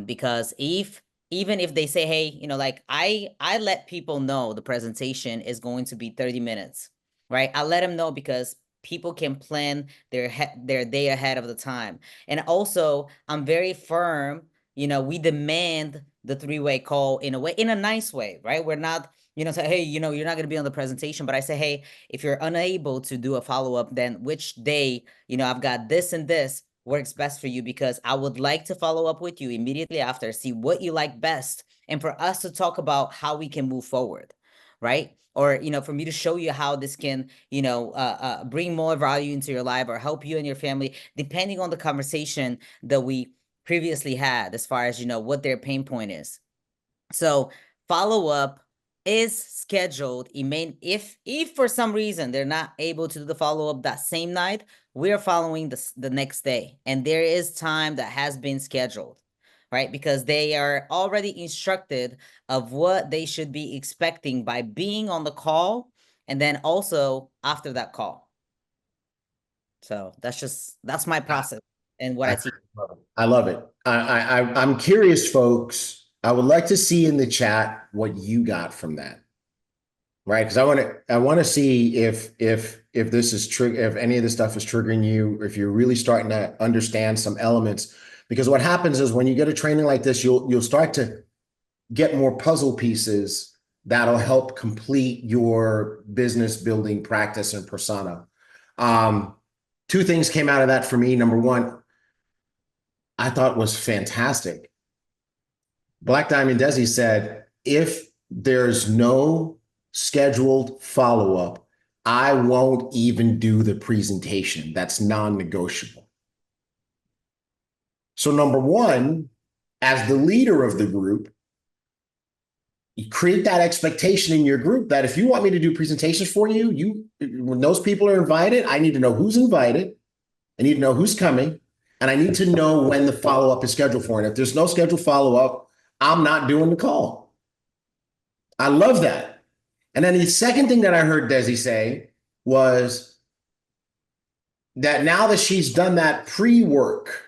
F: because even if they say, hey, like I let people know the presentation is going to be 30 minutes, right? I let them know because people can plan their day ahead of the time. And also, I'm very firm, we demand the three-way call in a nice way, right? We're not, say, hey, you're not going to be on the presentation, but I say, hey, if you're unable to do a follow-up, then which day, I've got this and this works best for you, because I would like to follow up with you immediately after, see what you like best, and for us to talk about how we can move forward, right? Or, for me to show you how this can, bring more value into your life or help you and your family, depending on the conversation that we previously had, as far as, what their pain point is. So follow-up is scheduled. If for some reason they're not able to do the follow-up that same night, we're following the next day. And there is time that has been scheduled, right? Because they are already instructed of what they should be expecting by being on the call, and then also after that call. So that's my process and what I teach.
C: I love it. I'm curious, folks. I would like to see in the chat what you got from that, right? Because I want to see if this is if any of this stuff is triggering you, if you're really starting to understand some elements. Because what happens is when you get a training like this, you'll start to get more puzzle pieces that'll help complete your business building practice and persona. Two things came out of that for me. Number one, I thought was fantastic. Black Diamond Desi said, if there's no scheduled follow-up, I won't even do the presentation. That's non-negotiable. So number one, as the leader of the group, you create that expectation in your group that if you want me to do presentations for you, when those people are invited, I need to know who's invited. I need to know who's coming. And I need to know when the follow-up is scheduled for. And if there's no scheduled follow-up, I'm not doing the call. I love that. And then the second thing that I heard Desi say was that now that she's done that pre-work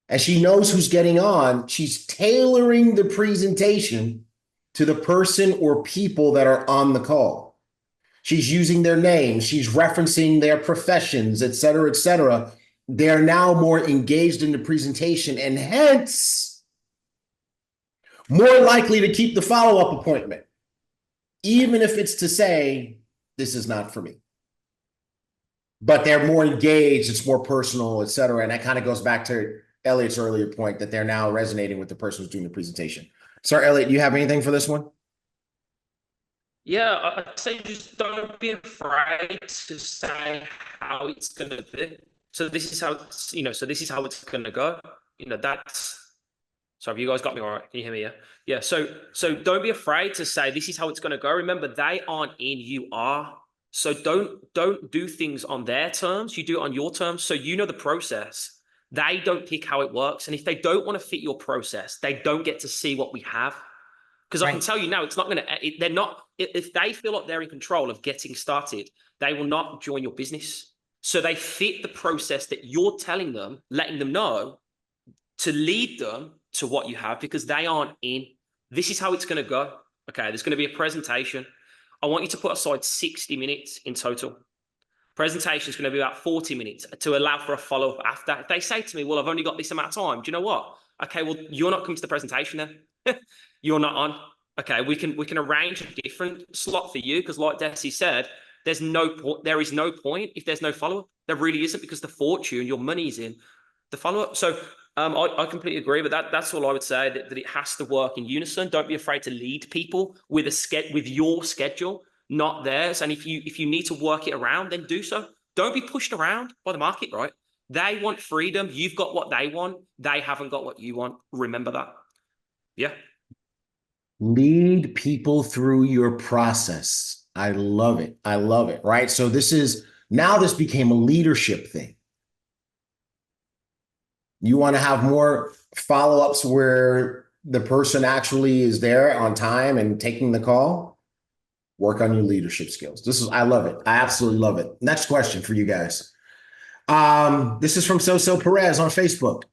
C: and she knows who's getting on, she's tailoring the presentation to the person or people that are on the call. She's using their names, she's referencing their professions, et cetera, et cetera. They're now more engaged in the presentation and hence more likely to keep the follow-up appointment, even if it's to say, this is not for me. But they're more engaged, it's more personal, et cetera. And that kind of goes back to Elliot's earlier point that they're now resonating with the person who's doing the presentation. Sir Elliot, do you have anything for this one?
E: Yeah, I'd say just don't be afraid to say how it's going to be. So this is how it's, so this is how it's going to go. That's, so have you guys got me all right? Can you hear me? Yeah. Yeah. So don't be afraid to say, this is how it's going to go. Remember, they aren't in, you are. So don't do things on their terms. You do it on your terms. So the process. They don't pick how it works. And if they don't want to fit your process, they don't get to see what we have. Because I can tell you now, it's not going to, they're not, if they feel like they're in control of getting started, they will not join your business. So they fit the process that you're telling them, letting them know to lead them to what you have, because they aren't in. This is how it's going to go. Okay, there's going to be a presentation. I want you to put aside 60 minutes in total. Presentation is going to be about 40 minutes to allow for a follow-up after. If they say to me, well, I've only got this amount of time, do you know what? Okay, well, you're not coming to the presentation then. You're not on. Okay, we can arrange a different slot for you, because like Desi said, there is no point if there's no follow-up. There really isn't, because the fortune, your money's in the follow-up. So I completely agree, but that's all I would say, that it has to work in unison. Don't be afraid to lead people with your schedule, not theirs. And if you need to work it around, then do so. Don't be pushed around by the market, right? They want freedom. You've got what they want. They haven't got what you want. Remember that. Yeah.
C: Lead people through your process. I love it. I love it. Right. So this became a leadership thing. You want to have more follow-ups where the person actually is there on time and taking the call. Work on your leadership skills. I love it. I absolutely love it. Next question for you guys. This is from Soso Perez on Facebook.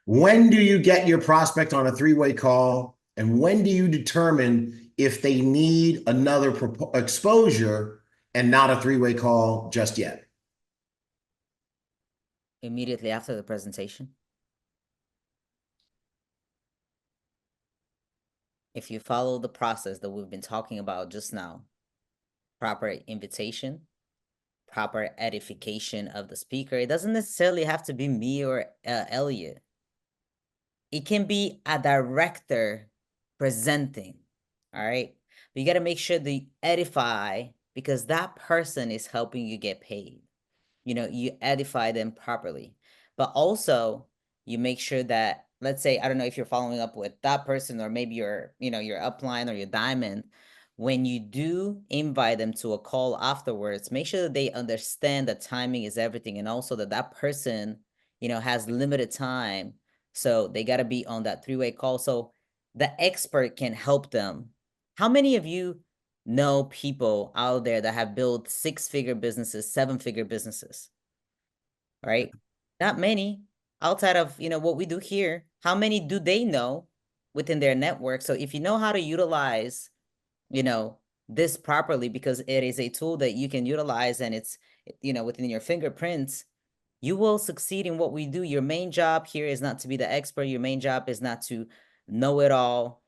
C: When do you get your prospect on a three-way call? And when do you determine if they need another exposure and not a three-way call just yet?
F: Immediately after the presentation. If you follow the process that we've been talking about just now, proper invitation, proper edification of the speaker. It doesn't necessarily have to be me or Elliot. It can be a director presenting, all right? But you got to make sure that you edify, because that person is helping you get paid. You know, you edify them properly. But also, you make sure that, let's say, I don't know if you're following up with that person, or maybe your upline or your diamond. When you do invite them to a call afterwards, make sure that they understand that timing is everything, and also that person, has limited time. So they got to be on that three-way call. So the expert can help them. How many of you know people out there that have built 6-figure businesses, 7-figure businesses? Right? Not many. Outside of, what we do here, how many do they know within their network? So if you know how to utilize, this properly, because it is a tool that you can utilize, and it's, within your fingerprints, you will succeed in what we do. Your main job here is not to be the expert. Your main job is not to know it all.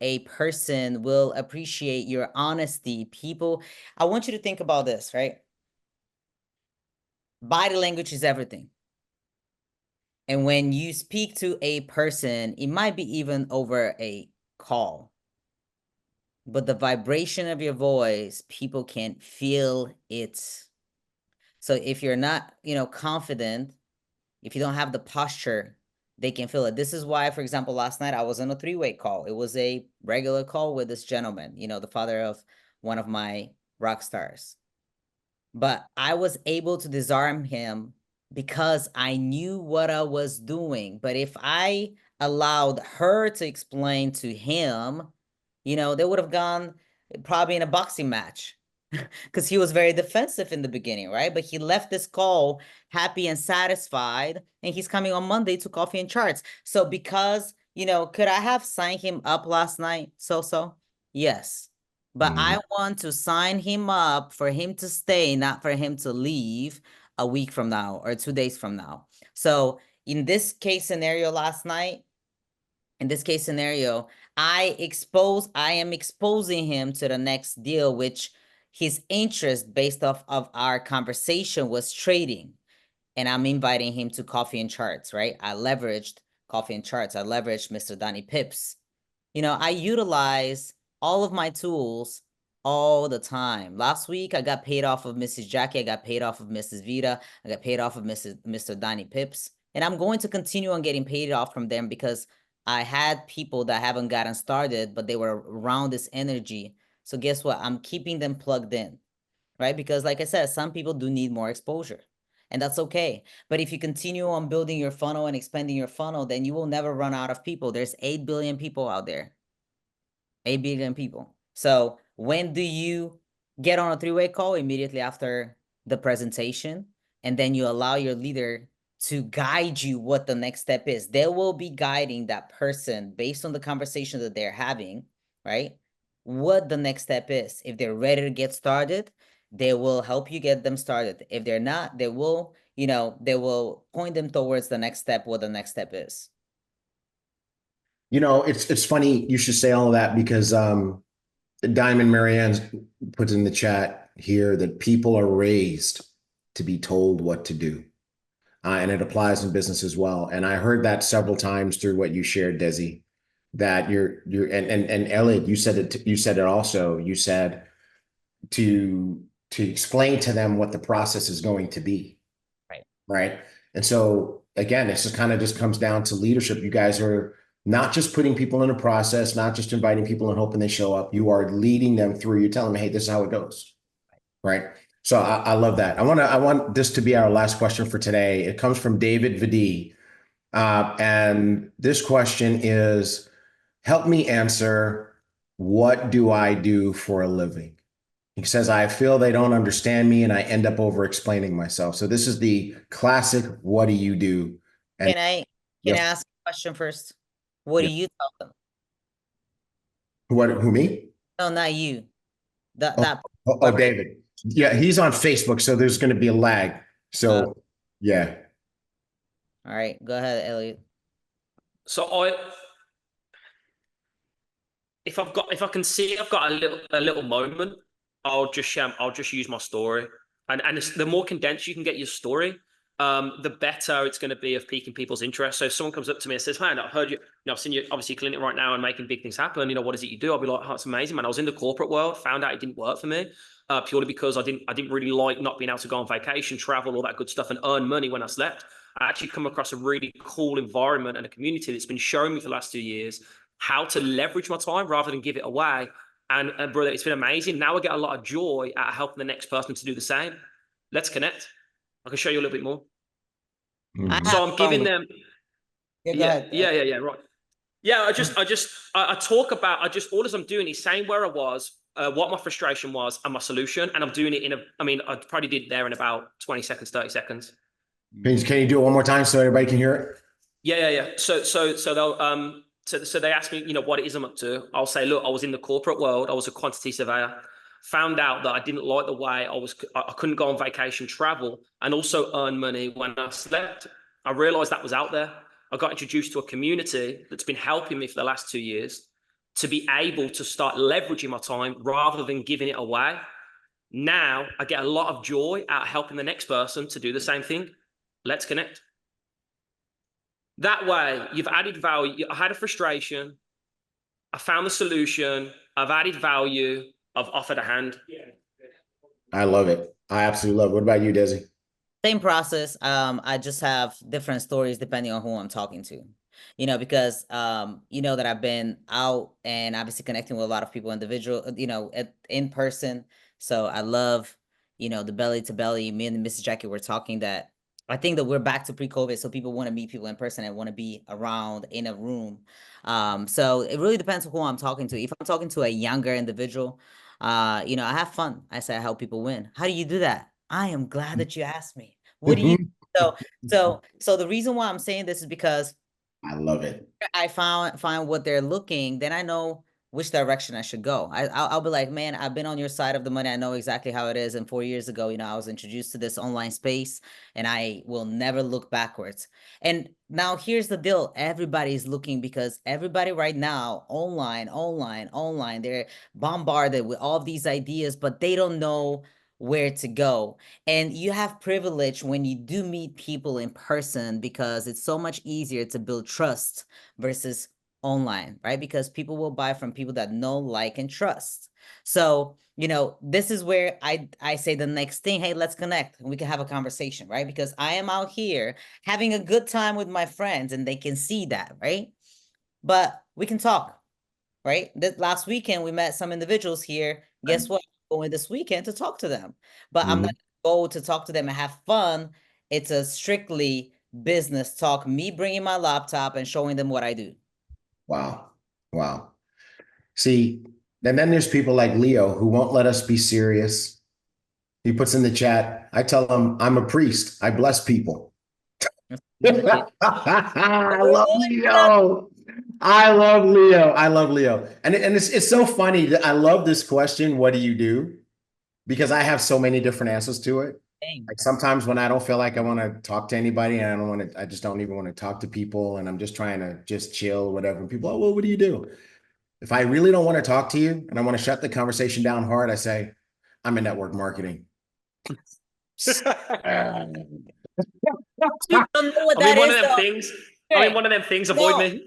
F: A person will appreciate your honesty. People, I want you to think about this, right? Body language is everything. And when you speak to a person, it might be even over a call, but the vibration of your voice, people can feel it. So if you're not, confident, if you don't have the posture, they can feel it. This is why, for example, last night I was on a 3-way call. It was a regular call with this gentleman, the father of one of my rock stars. But I was able to disarm him because I knew what I was doing. But if I allowed her to explain to him, they would have gone probably in a boxing match, because he was very defensive in the beginning, right? But he left this call happy and satisfied, and he's coming on Monday to Coffee and Charts. So because, could I have signed him up last night? So? Yes. But I want to sign him up for him to stay, not for him to leave a week from now or 2 days from now. So in this case scenario last night, I am exposing him to the next deal, which his interest based off of our conversation was trading. And I'm inviting him to Coffee and Charts, right? I leveraged Coffee and Charts. I leveraged Mr. Donnie Pips. I utilize all of my tools all the time. Last week, I got paid off of Mrs. Jackie. I got paid off of Mrs. Vita. I got paid off of Mr. Donnie Pips. And I'm going to continue on getting paid off from them, because I had people that haven't gotten started, but they were around this energy. So guess what? I'm keeping them plugged in, right? Because like I said, some people do need more exposure, and that's okay. But if you continue on building your funnel and expanding your funnel, then you will never run out of people. There's 8 billion people out there. 8 billion people. So when do you get on a 3-way call? Immediately after the presentation. And then you allow your leader to guide you what the next step is. They will be guiding that person based on the conversation that they're having, right? what the next step is. If they're ready to get started, they will help you get them started. If they're not, they will, they will point them towards the next step, what the next step is.
C: It's funny you should say all of that because Diamond Marianne puts in the chat here that people are raised to be told what to do. And it applies in business as well. And I heard that several times through what you shared, Desi, that and Elliot, you said it also. You said to explain to them what the process is going to be. Right. And so again, this just kind of just comes down to leadership. You guys are not just putting people in a process, not just inviting people and hoping they show up. You are leading them through. You're telling them, hey, this is how it goes. Right. So I love that. I want this to be our last question for today. It comes from David Vidi. And this question is, help me answer, what do I do for a living? He says, I feel they don't understand me and I end up over explaining myself. So this is the classic, what do you do? And
F: Can I ask a question first? What do you tell them?
C: Who, me?
F: No, not you.
C: David. Yeah, he's on Facebook, so there's going to be a lag. So, yeah.
F: All right, go ahead, Elliot.
E: So if I can see I've got a little moment, I'll just use my story, and the more condensed you can get your story, the better it's going to be of piquing people's interest. So if someone comes up to me and says, "Man, I heard you. I've seen you obviously killing it right now and making big things happen. What is it you do?" I'll be like, "Oh, it's amazing, man. I was in the corporate world, found out it didn't work for me, purely because I didn't really like not being able to go on vacation, travel, all that good stuff, and earn money when I slept. I actually come across a really cool environment and a community that's been showing me for the last 2 years how to leverage my time rather than give it away. And brother, it's been amazing. Now I get a lot of joy out of helping the next person to do the same. Let's connect. I can show you a little bit more." So I'm giving them. Yeah, right. Yeah, I talk about, all as I'm doing is saying where I was, what my frustration was, and my solution, and I'm doing it I probably did there in about 20 seconds, 30 seconds.
C: Can you do it one more time so everybody can hear it?
E: Yeah. So they'll so they ask me, what it is I'm up to. I'll say, look, I was in the corporate world. I was a quantity surveyor. Found out that I didn't like the way I couldn't go on vacation, travel, and also earn money when I slept. I realized that was out there. I got introduced to a community that's been helping me for the last 2 years to be able to start leveraging my time rather than giving it away. Now I get a lot of joy out of helping the next person to do the same thing. Let's connect. That way, you've added value. I had a frustration. I found the solution. I've added value. I've offered a hand.
C: I love it. I absolutely love it. What about you, Desi?
F: Same process. I just have different stories depending on who I'm talking to. Because that I've been out and obviously connecting with a lot of people in person. So I love, the belly to belly. Me and Mrs. Jackie were talking that I think that we're back to pre-COVID. So people want to meet people in person and want to be around in a room. So it really depends on who I'm talking to. If I'm talking to a younger individual, I have fun. I say I help people win. How do you do that? I am glad that you asked me. What do you so the reason why I'm saying this is because
C: I love it.
F: I find what they're looking, then I know which direction I should go. I'll be like, man, I've been on your side of the money. I know exactly how it is. And 4 years ago, I was introduced to this online space and I will never look backwards. And now here's the deal. Everybody's looking because everybody right now, online, they're bombarded with all of these ideas, but they don't know where to go. And you have privilege when you do meet people in person because it's so much easier to build trust versus online, right? Because people will buy from people that know, like, and trust. So, this is where I say the next thing, hey, let's connect and we can have a conversation, right? Because I am out here having a good time with my friends and they can see that, right? But we can talk, right? This last weekend, we met some individuals here. Guess what? I'm going this weekend to talk to them, but I'm not going to talk to them and have fun. It's a strictly business talk, me bringing my laptop and showing them what I do.
C: Wow. See, and then there's people like Leo who won't let us be serious. He puts in the chat, I tell him I'm a priest. I bless people. I love Leo. I love Leo. I love Leo. And it's so funny that I love this question, what do you do? Because I have so many different answers to it.
F: Same.
C: Like sometimes when I don't feel like I want to talk to anybody and I just don't even want to talk to people and I'm just trying to just chill or whatever. And people, oh, well, what do you do? If I really don't want to talk to you and I want to shut the conversation down hard, I say, I'm in network marketing.
F: You don't know what
E: I mean,
F: that
E: one
F: is,
E: of them
F: though.
E: things. I mean, one of them things. Avoid
F: No.
E: me.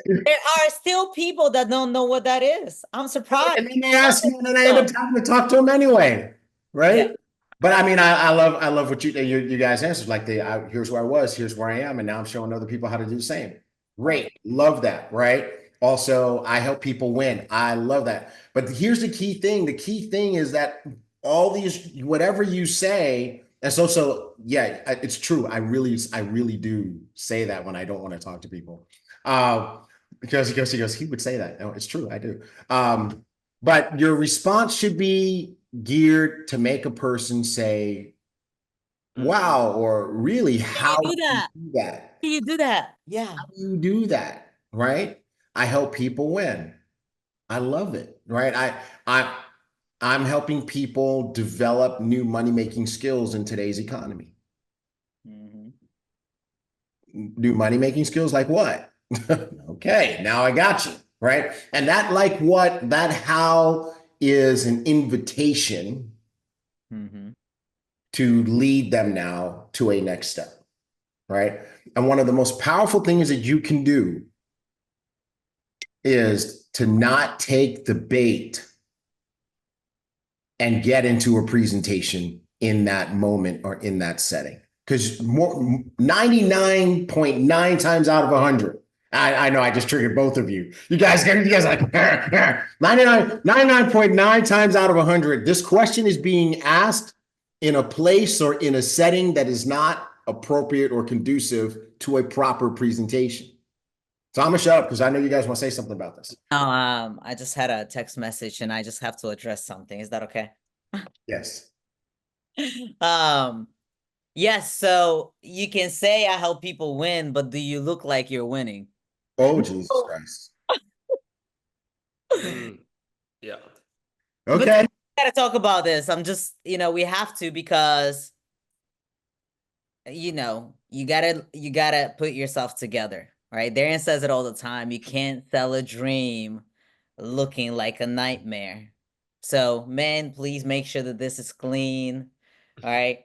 F: There are still people that don't know what that is. I'm surprised.
C: And then they ask me, and then I end up having to talk to them anyway, right?
F: Yeah.
C: But I mean, I love what you guys answered. Like here's where I was, here's where I am, and now I'm showing other people how to do the same. Great, love that, right? Also, I help people win. I love that. But here's the key thing. The key thing is that all these, whatever you say, and so yeah, it's true. I really do say that when I don't want to talk to people. Because he would say that. No, it's true. I do. But your response should be geared to make a person say, wow, or really, how
F: do that?
C: do you do that?
F: How do you do that? Yeah.
C: How do you do that? Right? I help people win. I love it. Right? I'm helping people develop new money-making skills in today's economy.
F: Mhm.
C: New money-making skills like what? Okay, now I got you, right? And that like what, that how is an invitation to lead them now to a next step, right? And one of the most powerful things that you can do is to not take the bait and get into a presentation in that moment or in that setting. Because 99.9 times out of 100, I know I just triggered both of you. You guys are like 99.9 times out of 100, this question is being asked in a place or in a setting that is not appropriate or conducive to a proper presentation. So I'm gonna shut up because I know you guys want to say something about this.
F: I just had a text message and I just have to address something. Is that okay?
C: Yes.
F: Yes, so you can say I help people win, but do you look like you're winning?
C: Oh, Jesus Christ.
E: Yeah.
C: Okay.
F: We gotta talk about this. I'm just, we have to because you gotta put yourself together, right? Darren says it all the time. You can't sell a dream looking like a nightmare. So men, please make sure that this is clean. All right.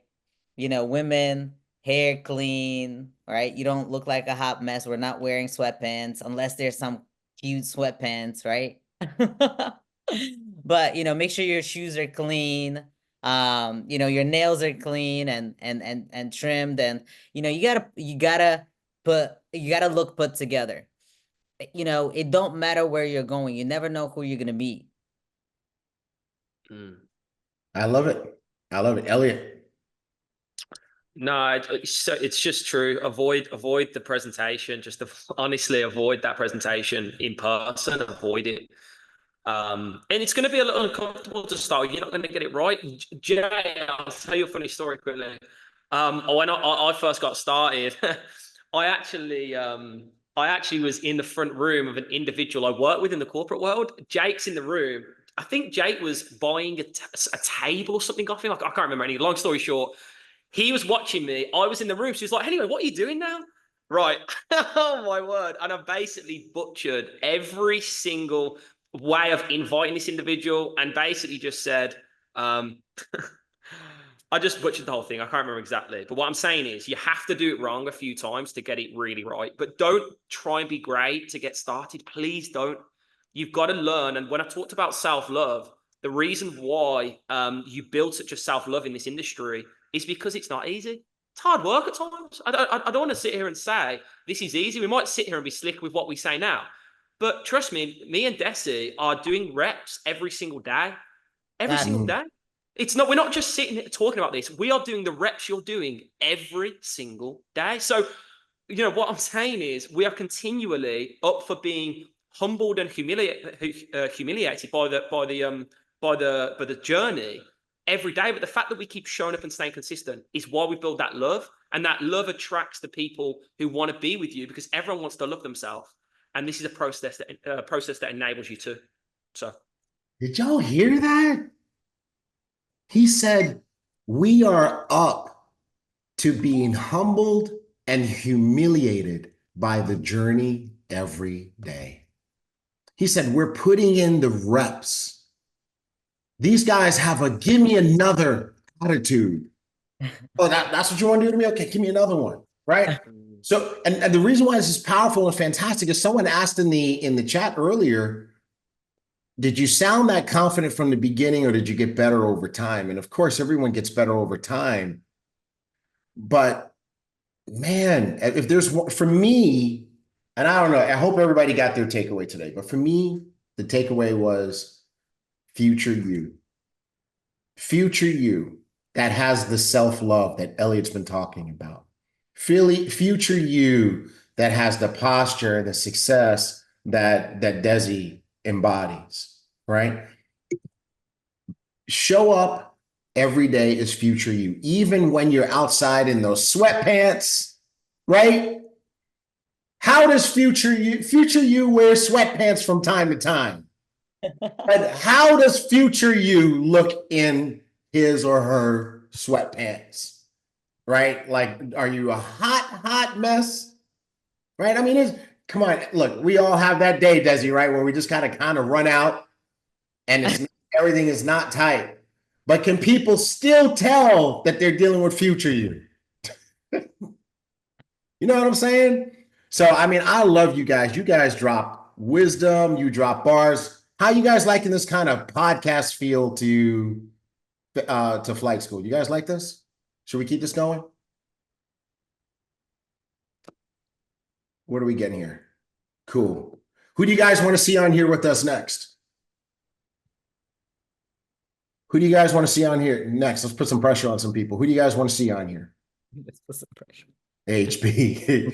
F: Women, hair clean. All right. You don't look like a hot mess. We're not wearing sweatpants unless there's some cute sweatpants, right? But make sure your shoes are clean. Your nails are clean and trimmed, and you gotta look put together. It don't matter where you're going. You never know who you're gonna meet.
C: I love it. I love it. Elliot.
E: No, it's just true. Avoid the presentation. Just honestly avoid that presentation in person. Avoid it. And it's going to be a little uncomfortable to start. You're not going to get it right. Jay, I'll tell you a funny story quickly. When I first got started, I actually was in the front room of an individual I work with in the corporate world. Jake's in the room. I think Jake was buying a table or something off him. I can't remember any. Long story short, he was watching me. I was in the room. She was like, anyway, what are you doing now? Right. Oh, my word. And I basically butchered every single way of inviting this individual and basically just said, I just butchered the whole thing. I can't remember exactly. But what I'm saying is you have to do it wrong a few times to get it really right. But don't try and be great to get started. Please don't. You've got to learn. And when I talked about self-love, the reason why you build such a self-love in this industry is because it's not easy. It's hard work at times. I don't want to sit here and say this is easy. We might sit here and be slick with what we say now. But trust me, me and Desi are doing reps every single day. Every single day. We're not just sitting here talking about this. We are doing the reps you're doing every single day. So, what I'm saying is we are continually up for being humbled and humiliated by the journey every day. But the fact that we keep showing up and staying consistent is why we build that love. And that love attracts the people who want to be with you because everyone wants to love themselves. And this is a process that enables you to. So,
C: Did y'all hear that? He said, we are up to being humbled and humiliated by the journey every day. He said, we're putting in the reps. These guys have a give me another attitude. Oh, that's what you want to do to me? Okay, give me another one, right? So, and the reason why this is powerful and fantastic is someone asked in the chat earlier, did you sound that confident from the beginning or did you get better over time? And of course, everyone gets better over time. But man, if there's one, for me, and I don't know, I hope everybody got their takeaway today, but for me, the takeaway was future you. Future you that has the self-love that Elliot's been talking about. Future you that has the posture and the success that Desi embodies, right? Show up every day as future you, even when you're outside in those sweatpants, right? How does future you wear sweatpants from time to time? But how does future you look in his or her sweatpants? Right? Like, are you a hot mess? Right? I mean, come on, look, we all have that day, Desi, right? Where we just kind of run out and everything is not tight. But can people still tell that they're dealing with future you? You know what I'm saying? So, I mean, I love you guys. You guys drop wisdom, you drop bars. How you guys liking this kind of podcast feel to flight school? You guys like this? Should we keep this going? What are we getting here? Cool. Who do you guys want to see on here with us next? Who do you guys want to see on here next? Let's put some pressure on some people. Who do you guys want to see on here?
F: Let's put some pressure.
C: HB.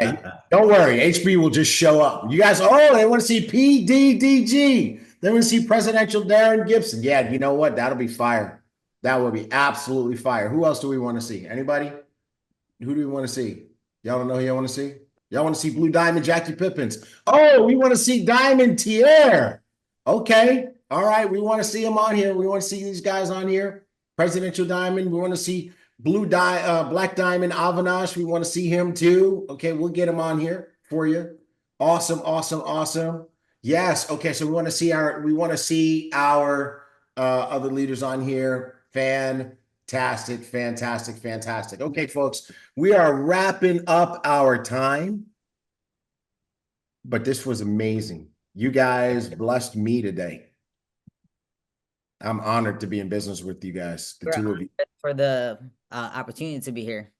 C: Hey, don't worry. HB will just show up. You guys, they want to see PDDG. They want to see Presidential Darren Gibson. Yeah, you know what? That'll be fire. That would be absolutely fire. Who else do we want to see? Anybody? Who do we want to see? Y'all don't know who y'all want to see? Y'all want to see Blue Diamond Jackie Pippins? Oh, we want to see Diamond Tier. Okay. All right. We want to see him on here. We want to see these guys on here. Presidential Diamond. We want to see Black Diamond Avinash. We want to see him too. Okay. We'll get him on here for you. Awesome. Yes. Okay. So we want to see our other leaders on here. Fantastic. Okay, folks, we are wrapping up our time, but this was amazing. You guys blessed me today. I'm honored to be in business with you guys, the two of you.
F: For the opportunity to be here.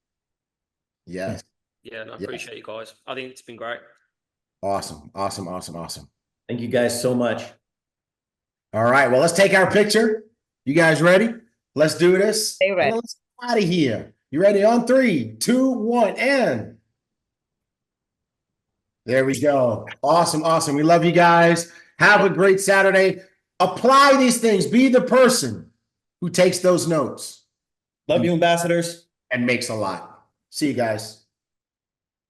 C: Yes.
E: Yeah, I appreciate you guys. I think it's been great.
C: Awesome.
D: Thank you guys so much.
C: All right, well, let's take our picture. You guys ready? Let's do this.
F: Stay ready.
C: Let's get out of here. You ready? On 3, 2, 1, and there we go. Awesome. We love you guys. Have a great Saturday. Apply these things. Be the person who takes those notes
D: Love you, ambassadors.
C: and makes a lot. See you guys.